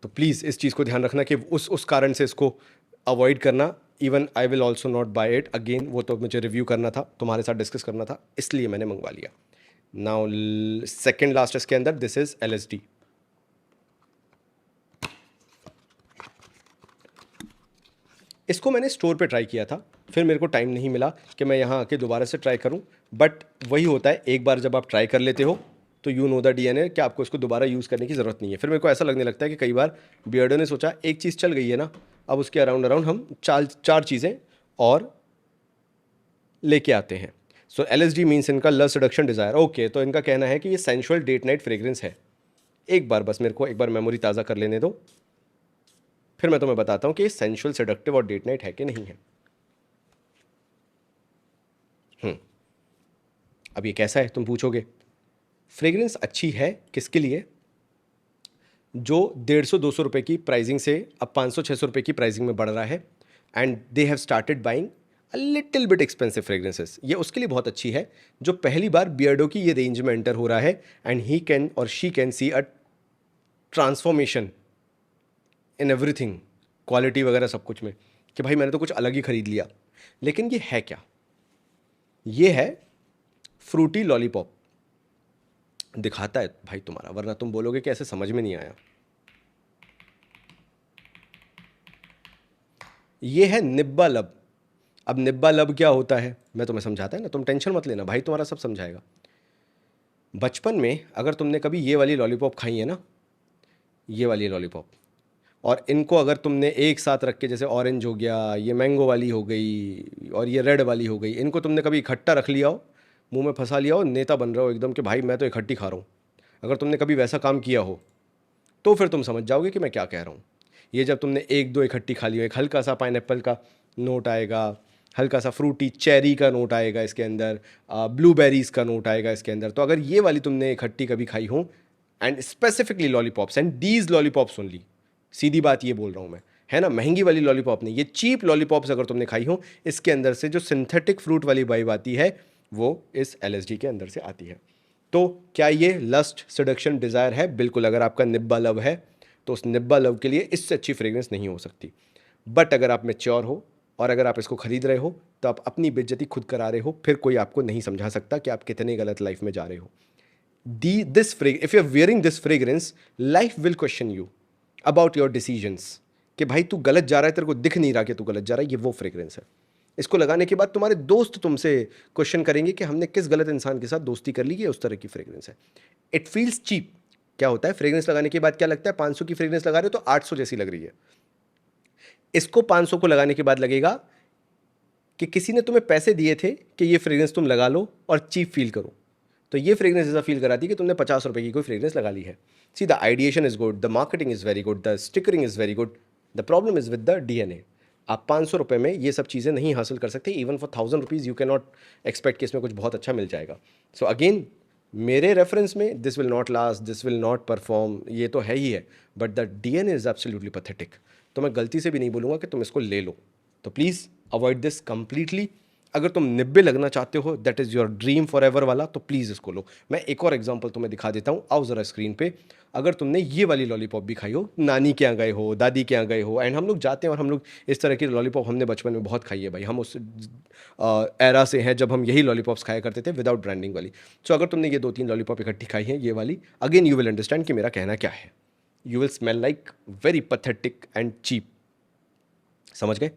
तो प्लीज़ इस चीज़ को ध्यान रखना कि उस कारण से इसको अवॉइड करना। Even I will also not buy it again, वो तो मुझे रिव्यू करना था, तुम्हारे साथ डिस्कस करना था, इसलिए मैंने मंगवा लिया। नाउ सेकेंड लास्ट इसके अंदर, दिस इज LSD। इसको मैंने स्टोर पे ट्राई किया था, फिर मेरे को टाइम नहीं मिला कि मैं यहाँ आके दोबारा से ट्राई करूँ, बट वही होता है एक बार जब आप ट्राई कर लेते हो तो यू नो द डीएनए कि आपको इसको दोबारा यूज़ करने की ज़रूरत नहीं है। फिर मेरे को ऐसा लगने लगता है कि कई बार बियर्डो ने सोचा एक चीज़ चल गई है ना, अब उसके अराउंड हम चार चीज़ें और लेके आते हैं। सो LSD मीन्स इनका लव सेडक्शन डिज़ायर। ओके, तो इनका कहना है कि ये सेंशुअल डेट नाइट फ्रेग्रेंस है। एक बार बस मेरे को एक बार मेमोरी ताज़ा कर लेने दो, फिर मैं तुम्हें बताता हूँ कि ये सेंशुअल सेडक्टिव और डेट नाइट है कि नहीं है। अब ये कैसा है तुम पूछोगे। फ्रेग्रेंस अच्छी है किसके लिए, जो 150-200 रुपये की प्राइसिंग से अब 500-600 रुपये की प्राइसिंग में बढ़ रहा है, and they have started buying a little bit expensive fragrances. ये उसके लिए बहुत अच्छी है जो पहली बार बियर्डो की ये रेंज में एंटर हो रहा है, एंड ही कैन और she can see a transformation in everything, quality वगैरह सब कुछ में, कि भाई मैंने तो कुछ अलग ही खरीद लिया। लेकिन ये है क्या, ये है फ्रूटी लॉलीपॉप। दिखाता है भाई तुम्हारा, वरना तुम बोलोगे कि ऐसे समझ में नहीं आया। ये है निब्बा लब। अब निब्बा लब क्या होता है मैं तुम्हें समझाता है ना, तुम टेंशन मत लेना, भाई तुम्हारा सब समझाएगा। बचपन में अगर तुमने कभी ये वाली लॉलीपॉप खाई है ना, ये वाली लॉलीपॉप, और इनको अगर तुमने एक साथ रख के, जैसे ऑरेंज हो गया, ये मैंगो वाली हो गई और ये रेड वाली हो गई, इनको तुमने कभी इकट्ठा रख लिया हो, मुंह में फंसा लिया हो, नेता बन रहे हो एकदम कि भाई मैं तो इकट्ठी खा रहा हूँ, अगर तुमने कभी वैसा काम किया हो तो फिर तुम समझ जाओगे कि मैं क्या कह रहा हूँ। ये जब तुमने एक दो इकट्ठी खा ली हो, एक हल्का सा पाइनएप्पल का नोट आएगा, हल्का सा फ्रूटी चेरी का नोट आएगा इसके अंदर, ब्लूबेरीज़ का नोट आएगा इसके अंदर, तो अगर ये वाली तुमने इकट्ठी कभी खाई हो, and specifically lollipops and these lollipops only, सीधी बात ये बोल रहा हूँ मैं, है ना, महंगी वाली लॉलीपॉप नहीं, ये चीप लॉलीपॉप्स अगर तुमने खाई हो, इसके अंदर से जो सिंथेटिक फ्रूट वाली वाइब आती है वो इस LSD के अंदर से आती है। तो क्या ये लस्ट सेडक्शन डिज़ायर है? बिल्कुल। अगर आपका निब्बा लव है तो उस निब्बा लव के लिए इससे अच्छी फ्रेग्रेंस नहीं हो सकती। बट अगर आप मैच्योर हो और अगर आप इसको खरीद रहे हो तो आप अपनी बेइज्जती खुद करा रहे हो, फिर कोई आपको नहीं समझा सकता कि आप कितने गलत लाइफ में जा रहे हो। If you are wearing this fragrance, life will question you about your decisions, कि भाई तू गलत जा रहा है, तेरे को दिख नहीं रहा कि तू गलत जा रहा है। ये वो फ्रेग्रेंस है। इसको लगाने के बाद तुम्हारे दोस्त तुमसे क्वेश्चन करेंगे कि हमने किस गलत इंसान के साथ दोस्ती कर ली, ये उस तरह की फ्रेग्रेंस है। It feels cheap. क्या होता है, फ्रेग्रेंस लगाने के बाद क्या लगता है, 500 की फ्रेग्रेंस लगा रहे हो तो 800 जैसी लग रही है। इसको 500 को लगाने के बाद लगेगा कि किसी ने तुम्हें पैसे दिए थे कि ये फ्रेग्रेंस तुम लगा लो और चीप फील करो, तो ये फ्रेग्रेंस ऐसा फील कराती है कि तुमने 50 रुपए की कोई फ्रेग्रेंस लगा ली है। See the ideation is good, the marketing is very good, the stickering is very good, the problem is with the DNA. आप 500 रुपये में ये सब चीज़ें नहीं हासिल कर सकते। Even for 1000 rupees you can not expect कि इसमें कुछ बहुत अच्छा मिल जाएगा। सो अगेन मेरे रेफरेंस में this will not last, this will not perform, ये तो है ही है, but the DNA is absolutely pathetic. तो मैं गलती से भी नहीं बोलूँगा कि तुम इसको ले लो, तो प्लीज़ अवॉइड दिस कम्प्लीटली। अगर तुम 90 लगना चाहते हो, that is your dream for ever वाला, तो प्लीज़ इसको लो। मैं एक और एग्जांपल तुम्हें दिखा देता हूँ, आओ ज़रा स्क्रीन पे। अगर तुमने ये वाली लॉलीपॉप भी खाई हो, नानी के यहाँ गए हो, दादी के यहाँ गए हो, एंड हम लोग जाते हैं और हम लोग इस तरह की लॉलीपॉप हमने बचपन में बहुत खाई है भाई, हम उस एरा से हैं जब हम यही लॉलीपॉप्स खाया करते थे विदाउट ब्रांडिंग वाली। सो अगर तुमने ये 2-3 लॉलीपॉप इकट्ठी खाई है ये वाली, अगेन यू विल अंडरस्टैंड कि मेरा कहना क्या है। You will smell like very pathetic and cheap. समझ गए?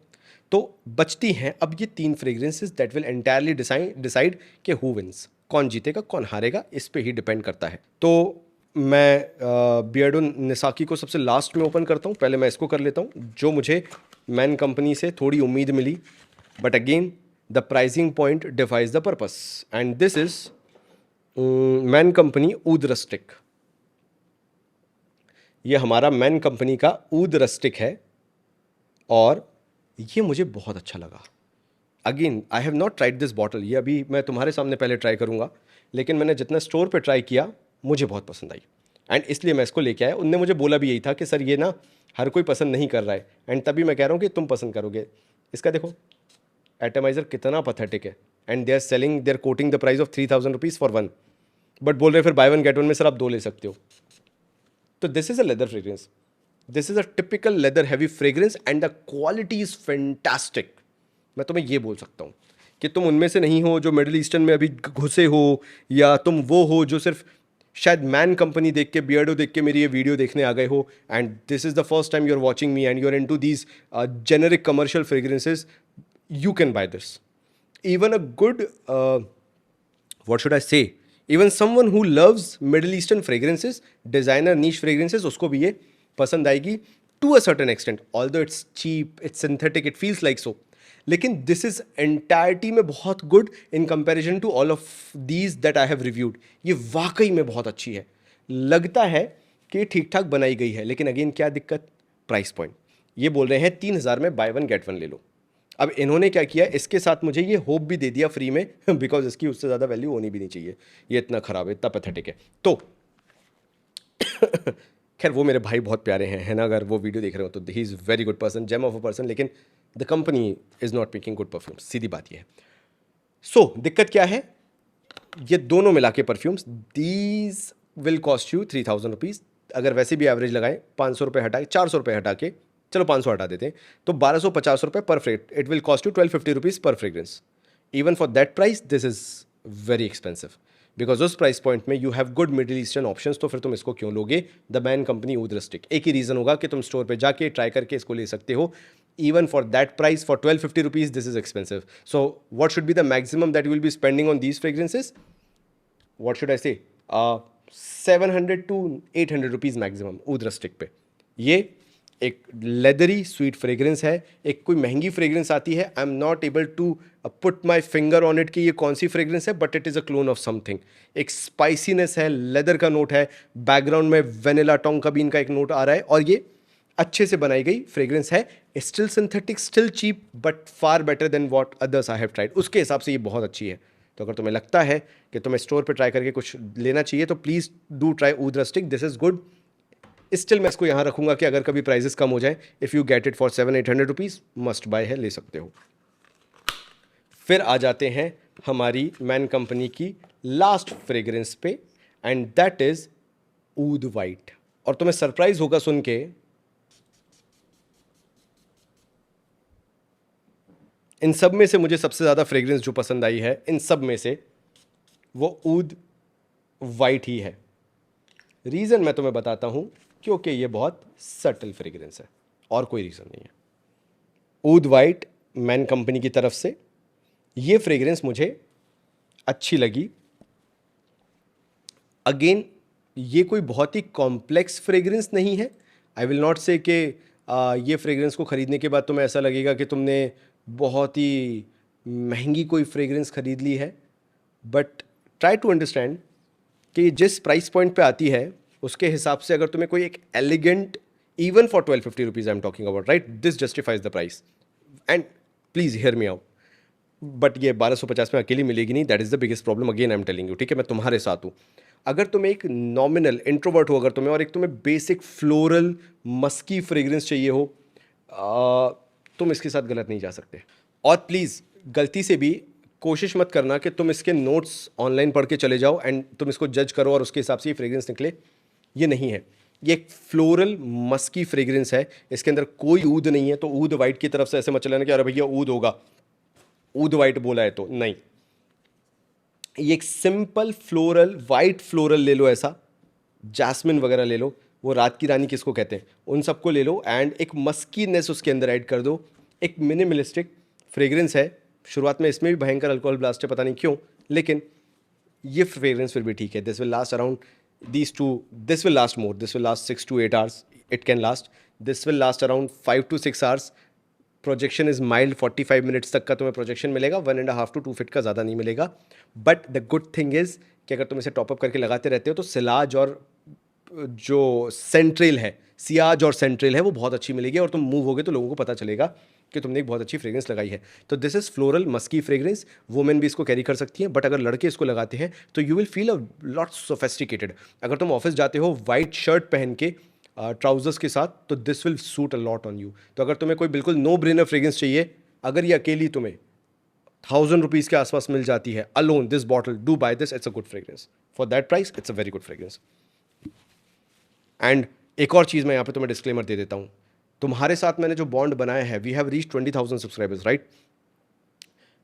तो बचती हैं अब ये 3 fragrances that will entirely decide कि हु विंस, कौन जीतेगा कौन हारेगा, इस पे ही डिपेंड करता है। तो मैं बियर्डो निसाकी को सबसे लास्ट में ओपन करता हूँ, पहले मैं इसको कर लेता हूँ, जो मुझे मैन कंपनी से थोड़ी उम्मीद मिली, but again the pricing point defies the purpose, and this is Man Company Oud Rustic. ये हमारा मैन कंपनी का ऊद रस्टिक है और ये मुझे बहुत अच्छा लगा। Again I have not tried this bottle, ये अभी मैं तुम्हारे सामने पहले ट्राई करूँगा, लेकिन मैंने जितना स्टोर पे ट्राई किया मुझे बहुत पसंद आई, एंड इसलिए मैं इसको लेके आया। उनने मुझे बोला भी यही था कि सर ये ना हर कोई पसंद नहीं कर रहा है, एंड तभी मैं कह रहा हूँ कि तुम पसंद करोगे। इसका देखो एटमाइज़र कितना पथेटिक है, and they are selling, they are quoting the price of 3000 rupees for one, but बोल रहे फिर बाय वन गेट वन में सर आप 2 ले सकते हो। तो this is a leather fragrance, this is a typical leather heavy fragrance and the quality is fantastic. मैं तुम्हें ये बोल सकता हूँ कि तुम उनमें से नहीं हो जो मिडिल ईस्टर्न में अभी घुसे हो, या तुम वो हो जो सिर्फ शायद मैन कंपनी देख के, बियर्डो देख के मेरी ये वीडियो देखने आ गए हो, and this is the first time you are watching me and you are into these generic commercial fragrances. You can buy this. Even a good what should I say, even someone who loves Middle Eastern fragrances, designer niche fragrances, उसको भी ये पसंद आएगी to a certain extent, although it's cheap, it's synthetic, it feels like so, लेकिन this is entirety में बहुत good in comparison to all of these that I have reviewed। ये वाकई में बहुत अच्छी है, लगता है कि ठीक ठाक बनाई गई है, लेकिन अगेन क्या दिक्कत, प्राइस पॉइंट। ये बोल रहे हैं 3000 में बाय वन गेट वन ले लो। अब इन्होंने क्या किया, इसके साथ मुझे ये होप भी दे दिया फ्री में बिकॉज इसकी उससे ज़्यादा वैल्यू होनी भी नहीं चाहिए, ये इतना ख़राब है, इतना पैथेटिक है। तो खैर वो मेरे भाई बहुत प्यारे हैं, है ना, अगर वो वीडियो देख रहे हो तो he is very good person, gem of a person, लेकिन the company is not making good perfume, सीधी बात ये है। सो दिक्कत क्या है, ये दोनों मिला के perfumes these will cost you 3000 rupees. अगर वैसे भी एवरेज लगाएं 500 रुपये हटा के, 400 रुपये हटा के, चलो 500 हटा देते हैं, तो 1250 रुपये per fragrance, it will cost you 1250 rupees per fragrance. Even for that price this is very expensive, because उस प्राइस पॉइंट में you have good Middle Eastern options, तो फिर तुम इसको क्यों लोगे, the Man Company Oud Rustic. एक ही रीज़न होगा कि तुम स्टोर पे जाके ट्राई करके इसको ले सकते हो। Even for that price, for 1250 rupees, this is expensive. So what should be the maximum that you will be spending on these fragrances? What should I say? 700 to 800 rupees maximum ऊद rustic पे। ये एक leathery sweet fragrance है, एक कोई महंगी fragrance आती है, I am not able to put my finger on it कि ये कौन सी फ्रेग्रेंस है, but it is a clone of something. एक स्पाइसीनेस है, लेदर का नोट है, बैकग्राउंड में वेनिला टोंग का बीन का एक नोट आ रहा है, और ये अच्छे से बनाई गई फ्रेग्रेंस है। Still synthetic, still cheap, but far better than what others I have tried. उसके हिसाब से ये बहुत अच्छी है। तो अगर तुम्हें लगता है कि तुम्हें स्टोर पे ट्राई करके कुछ लेना चाहिए, तो please do try Oud Rustic, this is good. Still मैं इसको यहाँ रखूँगा कि अगर कभी प्राइजेस कम हो जाए, if you get it for 700-800 rupees, must buy है, ले सकते हो। फिर आ जाते हैं हमारी मैन कंपनी की लास्ट फ्रेग्रेंस पे, एंड दैट इज़ ऊद वाइट। और तुम्हें सरप्राइज होगा सुन के, इन सब में से मुझे सबसे ज़्यादा फ्रेग्रेंस जो पसंद आई है इन सब में से, वो ऊद वाइट ही है। रीज़न मैं तुम्हें बताता हूँ, क्योंकि ये बहुत सटल फ्रेग्रेंस है, और कोई रीज़न नहीं है। ऊद वाइट मैन कंपनी की तरफ से ये फ्रेग्रेंस मुझे अच्छी लगी। अगेन ये कोई बहुत ही कॉम्प्लेक्स फ्रेग्रेंस नहीं है। आई विल नॉट से कि ये फ्रेग्रेंस को ख़रीदने के बाद तुम्हें ऐसा लगेगा कि तुमने बहुत ही महंगी कोई फ्रेग्रेंस खरीद ली है, बट ट्राई टू अंडरस्टैंड कि जिस प्राइस पॉइंट पे आती है उसके हिसाब से अगर तुम्हें कोई एक elegant, even for 1250 rupees I am talking about, right, this justifies the price. And please hear me out, but ये 1250 में अकेली मिलेगी नहीं, that is the biggest problem, again I am telling you, ठीक है, मैं तुम्हारे साथ हूँ। अगर तुम एक नॉमिनल इंट्रोवर्ट हो अगर तुम्हें, और एक तुम्हें बेसिक फ्लोरल मस्की फ्रेग्रेंस चाहिए हो, तुम इसके साथ गलत नहीं जा सकते। और प्लीज़ गलती से भी कोशिश मत करना कि तुम इसके नोट्स ऑनलाइन पढ़ के चले जाओ एंड तुम इसको जज करो और उसके हिसाब से ये फ्रेग्रेंस निकले, ये नहीं है। ये एक फ्लोरल मस्की फ्रेग्रेंस है, इसके अंदर कोई ऊद नहीं है। तो ऊद वाइट की तरफ से ऐसे मत चलाना कि अरे भैया ऊद होगा, ऊद वाइट बोला है तो नहीं। ये एक सिंपल फ्लोरल, वाइट फ्लोरल ले लो, ऐसा जैस्मिन वगैरह ले लो, वो रात की रानी किसको कहते हैं, उन सबको ले लो, एंड एक मस्कीनेस उसके अंदर ऐड कर दो। एक मिनिमलिस्टिक फ्रेग्रेंस है, शुरुआत में इसमें भी भयंकर अल्कोहल ब्लास्ट है, पता नहीं क्यों, लेकिन ये फ्रेग्रेंस फिर भी ठीक है। This will last around these two, this will last more, this will last 6 to 8 hours, it can last, this will last around 5 to 6 hours, projection is mild, 45 minutes तक का तुम्हें प्रोजेक्शन मिलेगा, 1.5 to 2 फीट का ज़्यादा नहीं मिलेगा। But the good thing is कि अगर तुम इसे टॉपअप करके लगाते रहते हो तो सिलाज और जो सेंट्रेल है, सियाज और सेंट्रेल है, वो बहुत अच्छी मिलेगी, और तुम मूव होगे तो लोगों को पता चलेगा कि तुमने एक बहुत अच्छी फ्रेग्रेंस लगाई है। तो this is floral musky fragrance, women भी इसको कैरी कर सकती हैं, बट अगर लड़के इसको लगाते हैं तो you will feel a lot sophisticated. अगर तुम ऑफिस जाते हो वाइट शर्ट पहन के ट्राउजर्स के साथ, तो this will suit a lot on you. तो अगर तुम्हें कोई बिल्कुल नो ब्रेनर फ्रेग्रेंस चाहिए, अगर ये अकेली तुम्हें 1000 रुपीज़ के आसपास मिल जाती है alone, this bottle, do buy this, it's a good fragrance for that price, it's a very good fragrance. And एक और चीज़ मैं यहाँ पे तुम्हें डिस्क्लेमर दे देता हूँ, तुम्हारे साथ मैंने जो बॉन्ड बनाया है, we have reach 20,000 subscribers, right.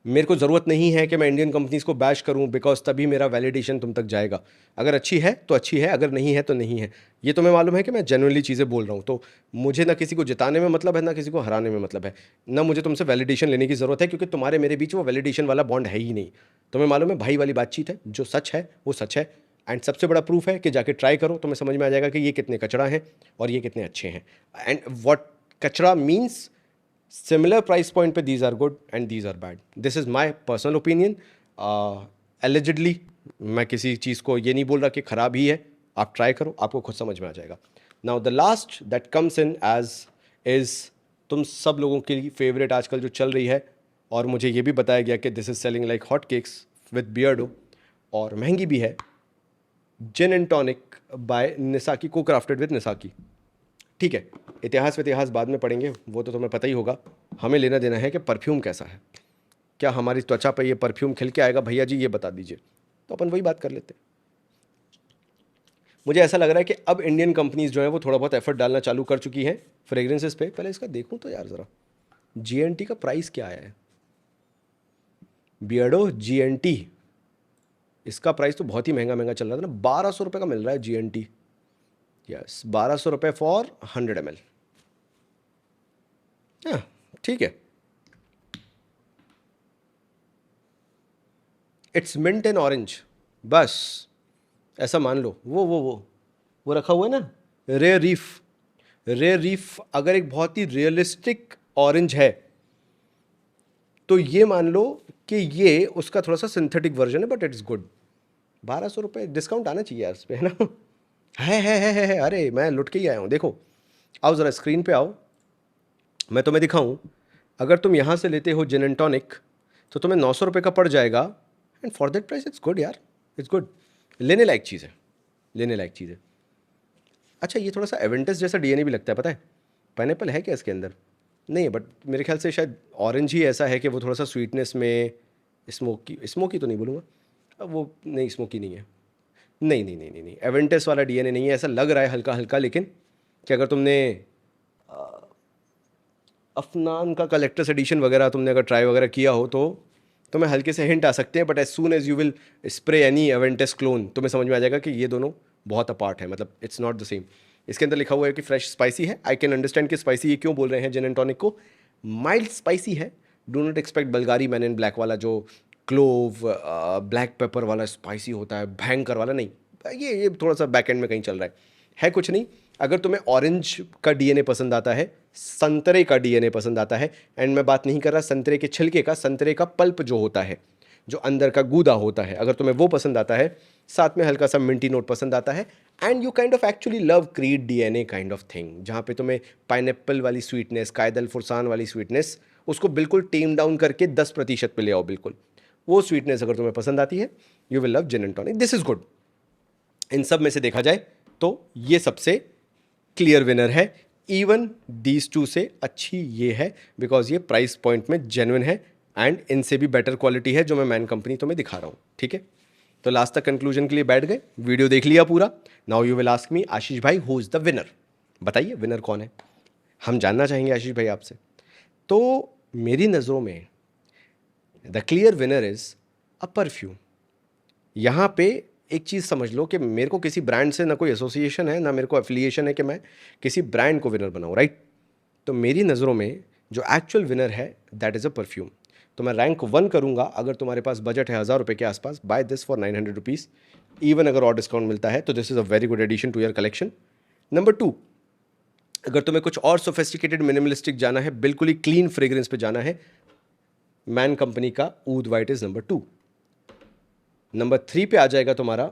मेरे को ज़रूरत नहीं है कि मैं इंडियन कंपनीज़ को बैश करूं, बिकॉज तभी मेरा वैलिडेशन तुम तक जाएगा। अगर अच्छी है तो अच्छी है, अगर नहीं है तो नहीं है। ये तुम्हें मालूम है कि मैं जेन्युइनली चीज़ें बोल रहा हूँ, तो मुझे ना किसी को जिताने में मतलब है, ना किसी को हराने में मतलब है, ना मुझे तुमसे वैलिडेशन लेने की ज़रूरत है, क्योंकि तुम्हारे मेरे बीच वो वैलिडेशन वाला बॉन्ड है ही नहीं। तुम्हें मालूम है भाई वाली बातचीत है, जो सच है वो सच है। एंड सबसे बड़ा प्रूफ है कि जाके ट्राई करो, तुम्हें समझ में आ जाएगा कि ये कितने कचड़ा हैं और ये कितने अच्छे हैं। एंड वॉट कचड़ा मीन्स, similar price point पे these are good and these are bad. This is my personal opinion. Allegedly मैं किसी चीज़ को ये नहीं बोल रहा कि ख़राब ही है, आप ट्राई करो, आपको खुद समझ में आ जाएगा। Now the last that comes in as is, तुम सब लोगों की फेवरेट आजकल जो चल रही है, और मुझे ये भी बताया गया कि this is selling like hot cakes with Beardo, और महंगी भी है, जिन एंड टॉनिक बाय निसाकी, को क्राफ्टेड विद निसाकी। ठीक है, इतिहास बाद में पढ़ेंगे, वो तो तुम्हें पता ही होगा। हमें लेना देना है कि परफ्यूम कैसा है, क्या हमारी त्वचा पर ये परफ्यूम खिल के आएगा, भैया जी ये बता दीजिए, तो अपन वही बात कर लेते हैं। मुझे ऐसा लग रहा है कि अब इंडियन कंपनीज जो है वो थोड़ा बहुत एफर्ट डालना चालू कर चुकी हैं फ्रेग्रेंसेस पे। पहले इसका देखूं तो यार ज़रा, GNT का प्राइस क्या आया है, बियर्डो GNT, इसका प्राइस तो बहुत ही महंगा चल रहा था ना, 1200 रुपये का मिल रहा है GNT। यस, 1200 रुपये फॉर 100 ml। हाँ ठीक है, इट्स मिंट एंड ऑरेंज, बस ऐसा मान लो। वो रखा हुआ है ना, रेयर रीफ अगर एक बहुत ही रियलिस्टिक ऑरेंज है तो ये मान लो कि ये उसका थोड़ा सा सिंथेटिक वर्जन है, बट इट्स गुड। 1200 रुपये डिस्काउंट आना चाहिए यार इस पे, है ना। है। अरे मैं लुट के ही आया हूँ। देखो, आओ ज़रा स्क्रीन पे आओ, मैं तुम्हें दिखाऊं। अगर तुम यहाँ से लेते हो जिन एंड टॉनिक तो तुम्हें 900 रुपये का पड़ जाएगा, and for that price it's good यार, इट्स गुड, लेने लायक चीज़ है। अच्छा, ये थोड़ा सा एवेंटस जैसा DNA भी लगता है, पता है। पाइनएप्पल है क्या इसके अंदर? नहीं है, बट मेरे ख्याल से शायद ऑरेंज ही ऐसा है कि वो थोड़ा सा स्वीटनेस में, स्मोकी तो नहीं बोलूँगा, अब वो नहीं, स्मोकी नहीं है, नहीं, एवेंटस वाला DNA नहीं है, ऐसा लग रहा है हल्का हल्का। लेकिन कि अगर तुमने अफनान का कलेक्टर्स एडिशन वगैरह तुमने अगर ट्राई वगैरह किया हो तो तुम्हें हल्के से हिंट आ सकते हैं, but as soon as you will spray any Aventus clone, तुम्हें समझ में आ जाएगा कि ये दोनों बहुत अपार्ट है, मतलब इट्स नॉट द सेम। इसके अंदर लिखा हुआ है कि फ्रेश स्पाइसी है। आई कैन अंडरस्टैंड कि स्पाइसी ये क्यों बोल रहे हैं जिन एंड टॉनिक को, माइल्ड स्पाइसी है। Do not expect Bulgari Man in Black वाला जो क्लोव ब्लैक पेपर वाला स्पाइसी होता है, भयंकर वाला नहीं। ये थोड़ा सा बैक एंड में कहीं चल रहा है कुछ नहीं। अगर तुम्हें ऑरेंज का डीएनए पसंद आता है, संतरे का डीएनए पसंद आता है, एंड मैं बात नहीं कर रहा संतरे के छिलके का, संतरे का पल्प जो होता है, जो अंदर का गूदा होता है, अगर तुम्हें वो पसंद आता है, साथ में हल्का सा मिंटी नोट पसंद आता है, and you kind of actually love creed DNA kind of thing, जहाँ पे तुम्हें पाइनएप्पल वाली स्वीटनेस, कायदल फुरसान वाली स्वीटनेस, उसको बिल्कुल टेम डाउन करके 10% पे ले आओ, बिल्कुल वो स्वीटनेस अगर तुम्हें पसंद आती है, you will love gin and tonic, this is good. इन सब में से देखा जाए तो ये सबसे क्लियर विनर है। इवन दीज टू से अच्छी ये है, बिकॉज ये प्राइस पॉइंट में जेन्युइन है, एंड इनसे भी बेटर क्वालिटी है जो मैं मैन कंपनी तुम्हें दिखा रहा हूँ, ठीक है। तो लास्ट तक कंक्लूजन के लिए बैठ गए, वीडियो देख लिया पूरा। Now you will ask me, Ashish भाई हु इज़ द विनर, बताइए विनर कौन है, हम जानना चाहेंगे आशीष भाई आपसे। तो मेरी नज़रों में the clear winner is a perfume. यहाँ पे एक चीज़ समझ लो कि मेरे को किसी ब्रांड से ना कोई एसोसिएशन है, ना मेरे को एफिलिएशन है कि मैं किसी ब्रांड को विनर बनाऊँ, राइट। तो मेरी नज़रों में जो एक्चुअल विनर है दैट इज़ अ परफ्यूम। तो मैं रैंक 1 करूँगा, अगर तुम्हारे पास बजट है 1000 रुपये के आसपास, buy this for 900 rupees, even अगर और डिस्काउंट मिलता है तो this is a very good addition to your collection. Number 2, अगर तुम्हें कुछ और सोफिस्टिकेटेड मिनिमलिस्टिक जाना है, बिल्कुल ही क्लीन फ्रेग्रेंस पे जाना है, मैन कंपनी का ऊद वाइट इज़ नंबर 2। नंबर 3 पे आ जाएगा तुम्हारा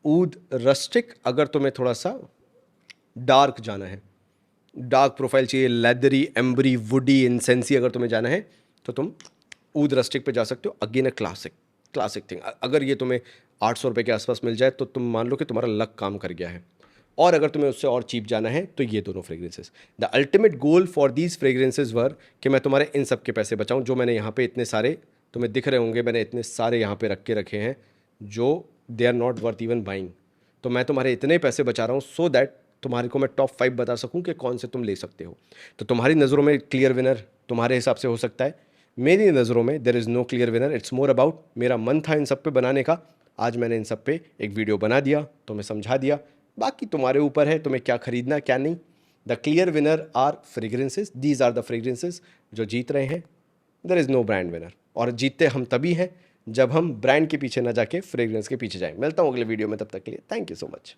ऊद रस्टिक, अगर तुम्हें थोड़ा सा डार्क जाना है, डार्क प्रोफाइल चाहिए, लेदरी, एम्बरी, वुडी, इंसेंसी अगर तुम्हें जाना है तो तुम ऊद रस्टिक पे जा सकते हो। Again a classic thing. अगर ये तुम्हें 800 रुपये के आसपास मिल जाए तो तुम मान लो कि तुम्हारा लक काम कर गया है। और अगर तुम्हें उससे और चीप जाना है तो ये दोनों fragrances, the ultimate goal for these fragrances were कि मैं तुम्हारे इन सब के पैसे बचाऊं, जो मैंने यहाँ पे इतने सारे तुम्हें दिख रहे होंगे, मैंने इतने सारे यहाँ पे रखे हैं जो they are not worth even buying. तो मैं तुम्हारे इतने पैसे बचा रहा हूँ सो दैट तुम्हारे को मैं टॉप 5 बता सकूँ कि कौन से तुम ले सकते हो। तो तुम्हारी नज़रों में क्लियर विनर तुम्हारे हिसाब से हो सकता है, मेरी नज़रों में there is no clear winner. It's more about, मेरा मन था इन सब पे बनाने का, आज मैंने इन सब पे एक वीडियो बना दिया, तो मैं समझा दिया, बाकी तुम्हारे ऊपर है तुम्हें क्या खरीदना क्या नहीं। The clear winner are fragrances, these are the fragrances जो जीत रहे हैं। There is no brand winner, और जीतते हम तभी हैं जब हम ब्रांड के पीछे ना जाके फ्रेग्रेंस के पीछे जाएं। मिलता हूँ अगले वीडियो में, तब तक के लिए थैंक यू सो मच।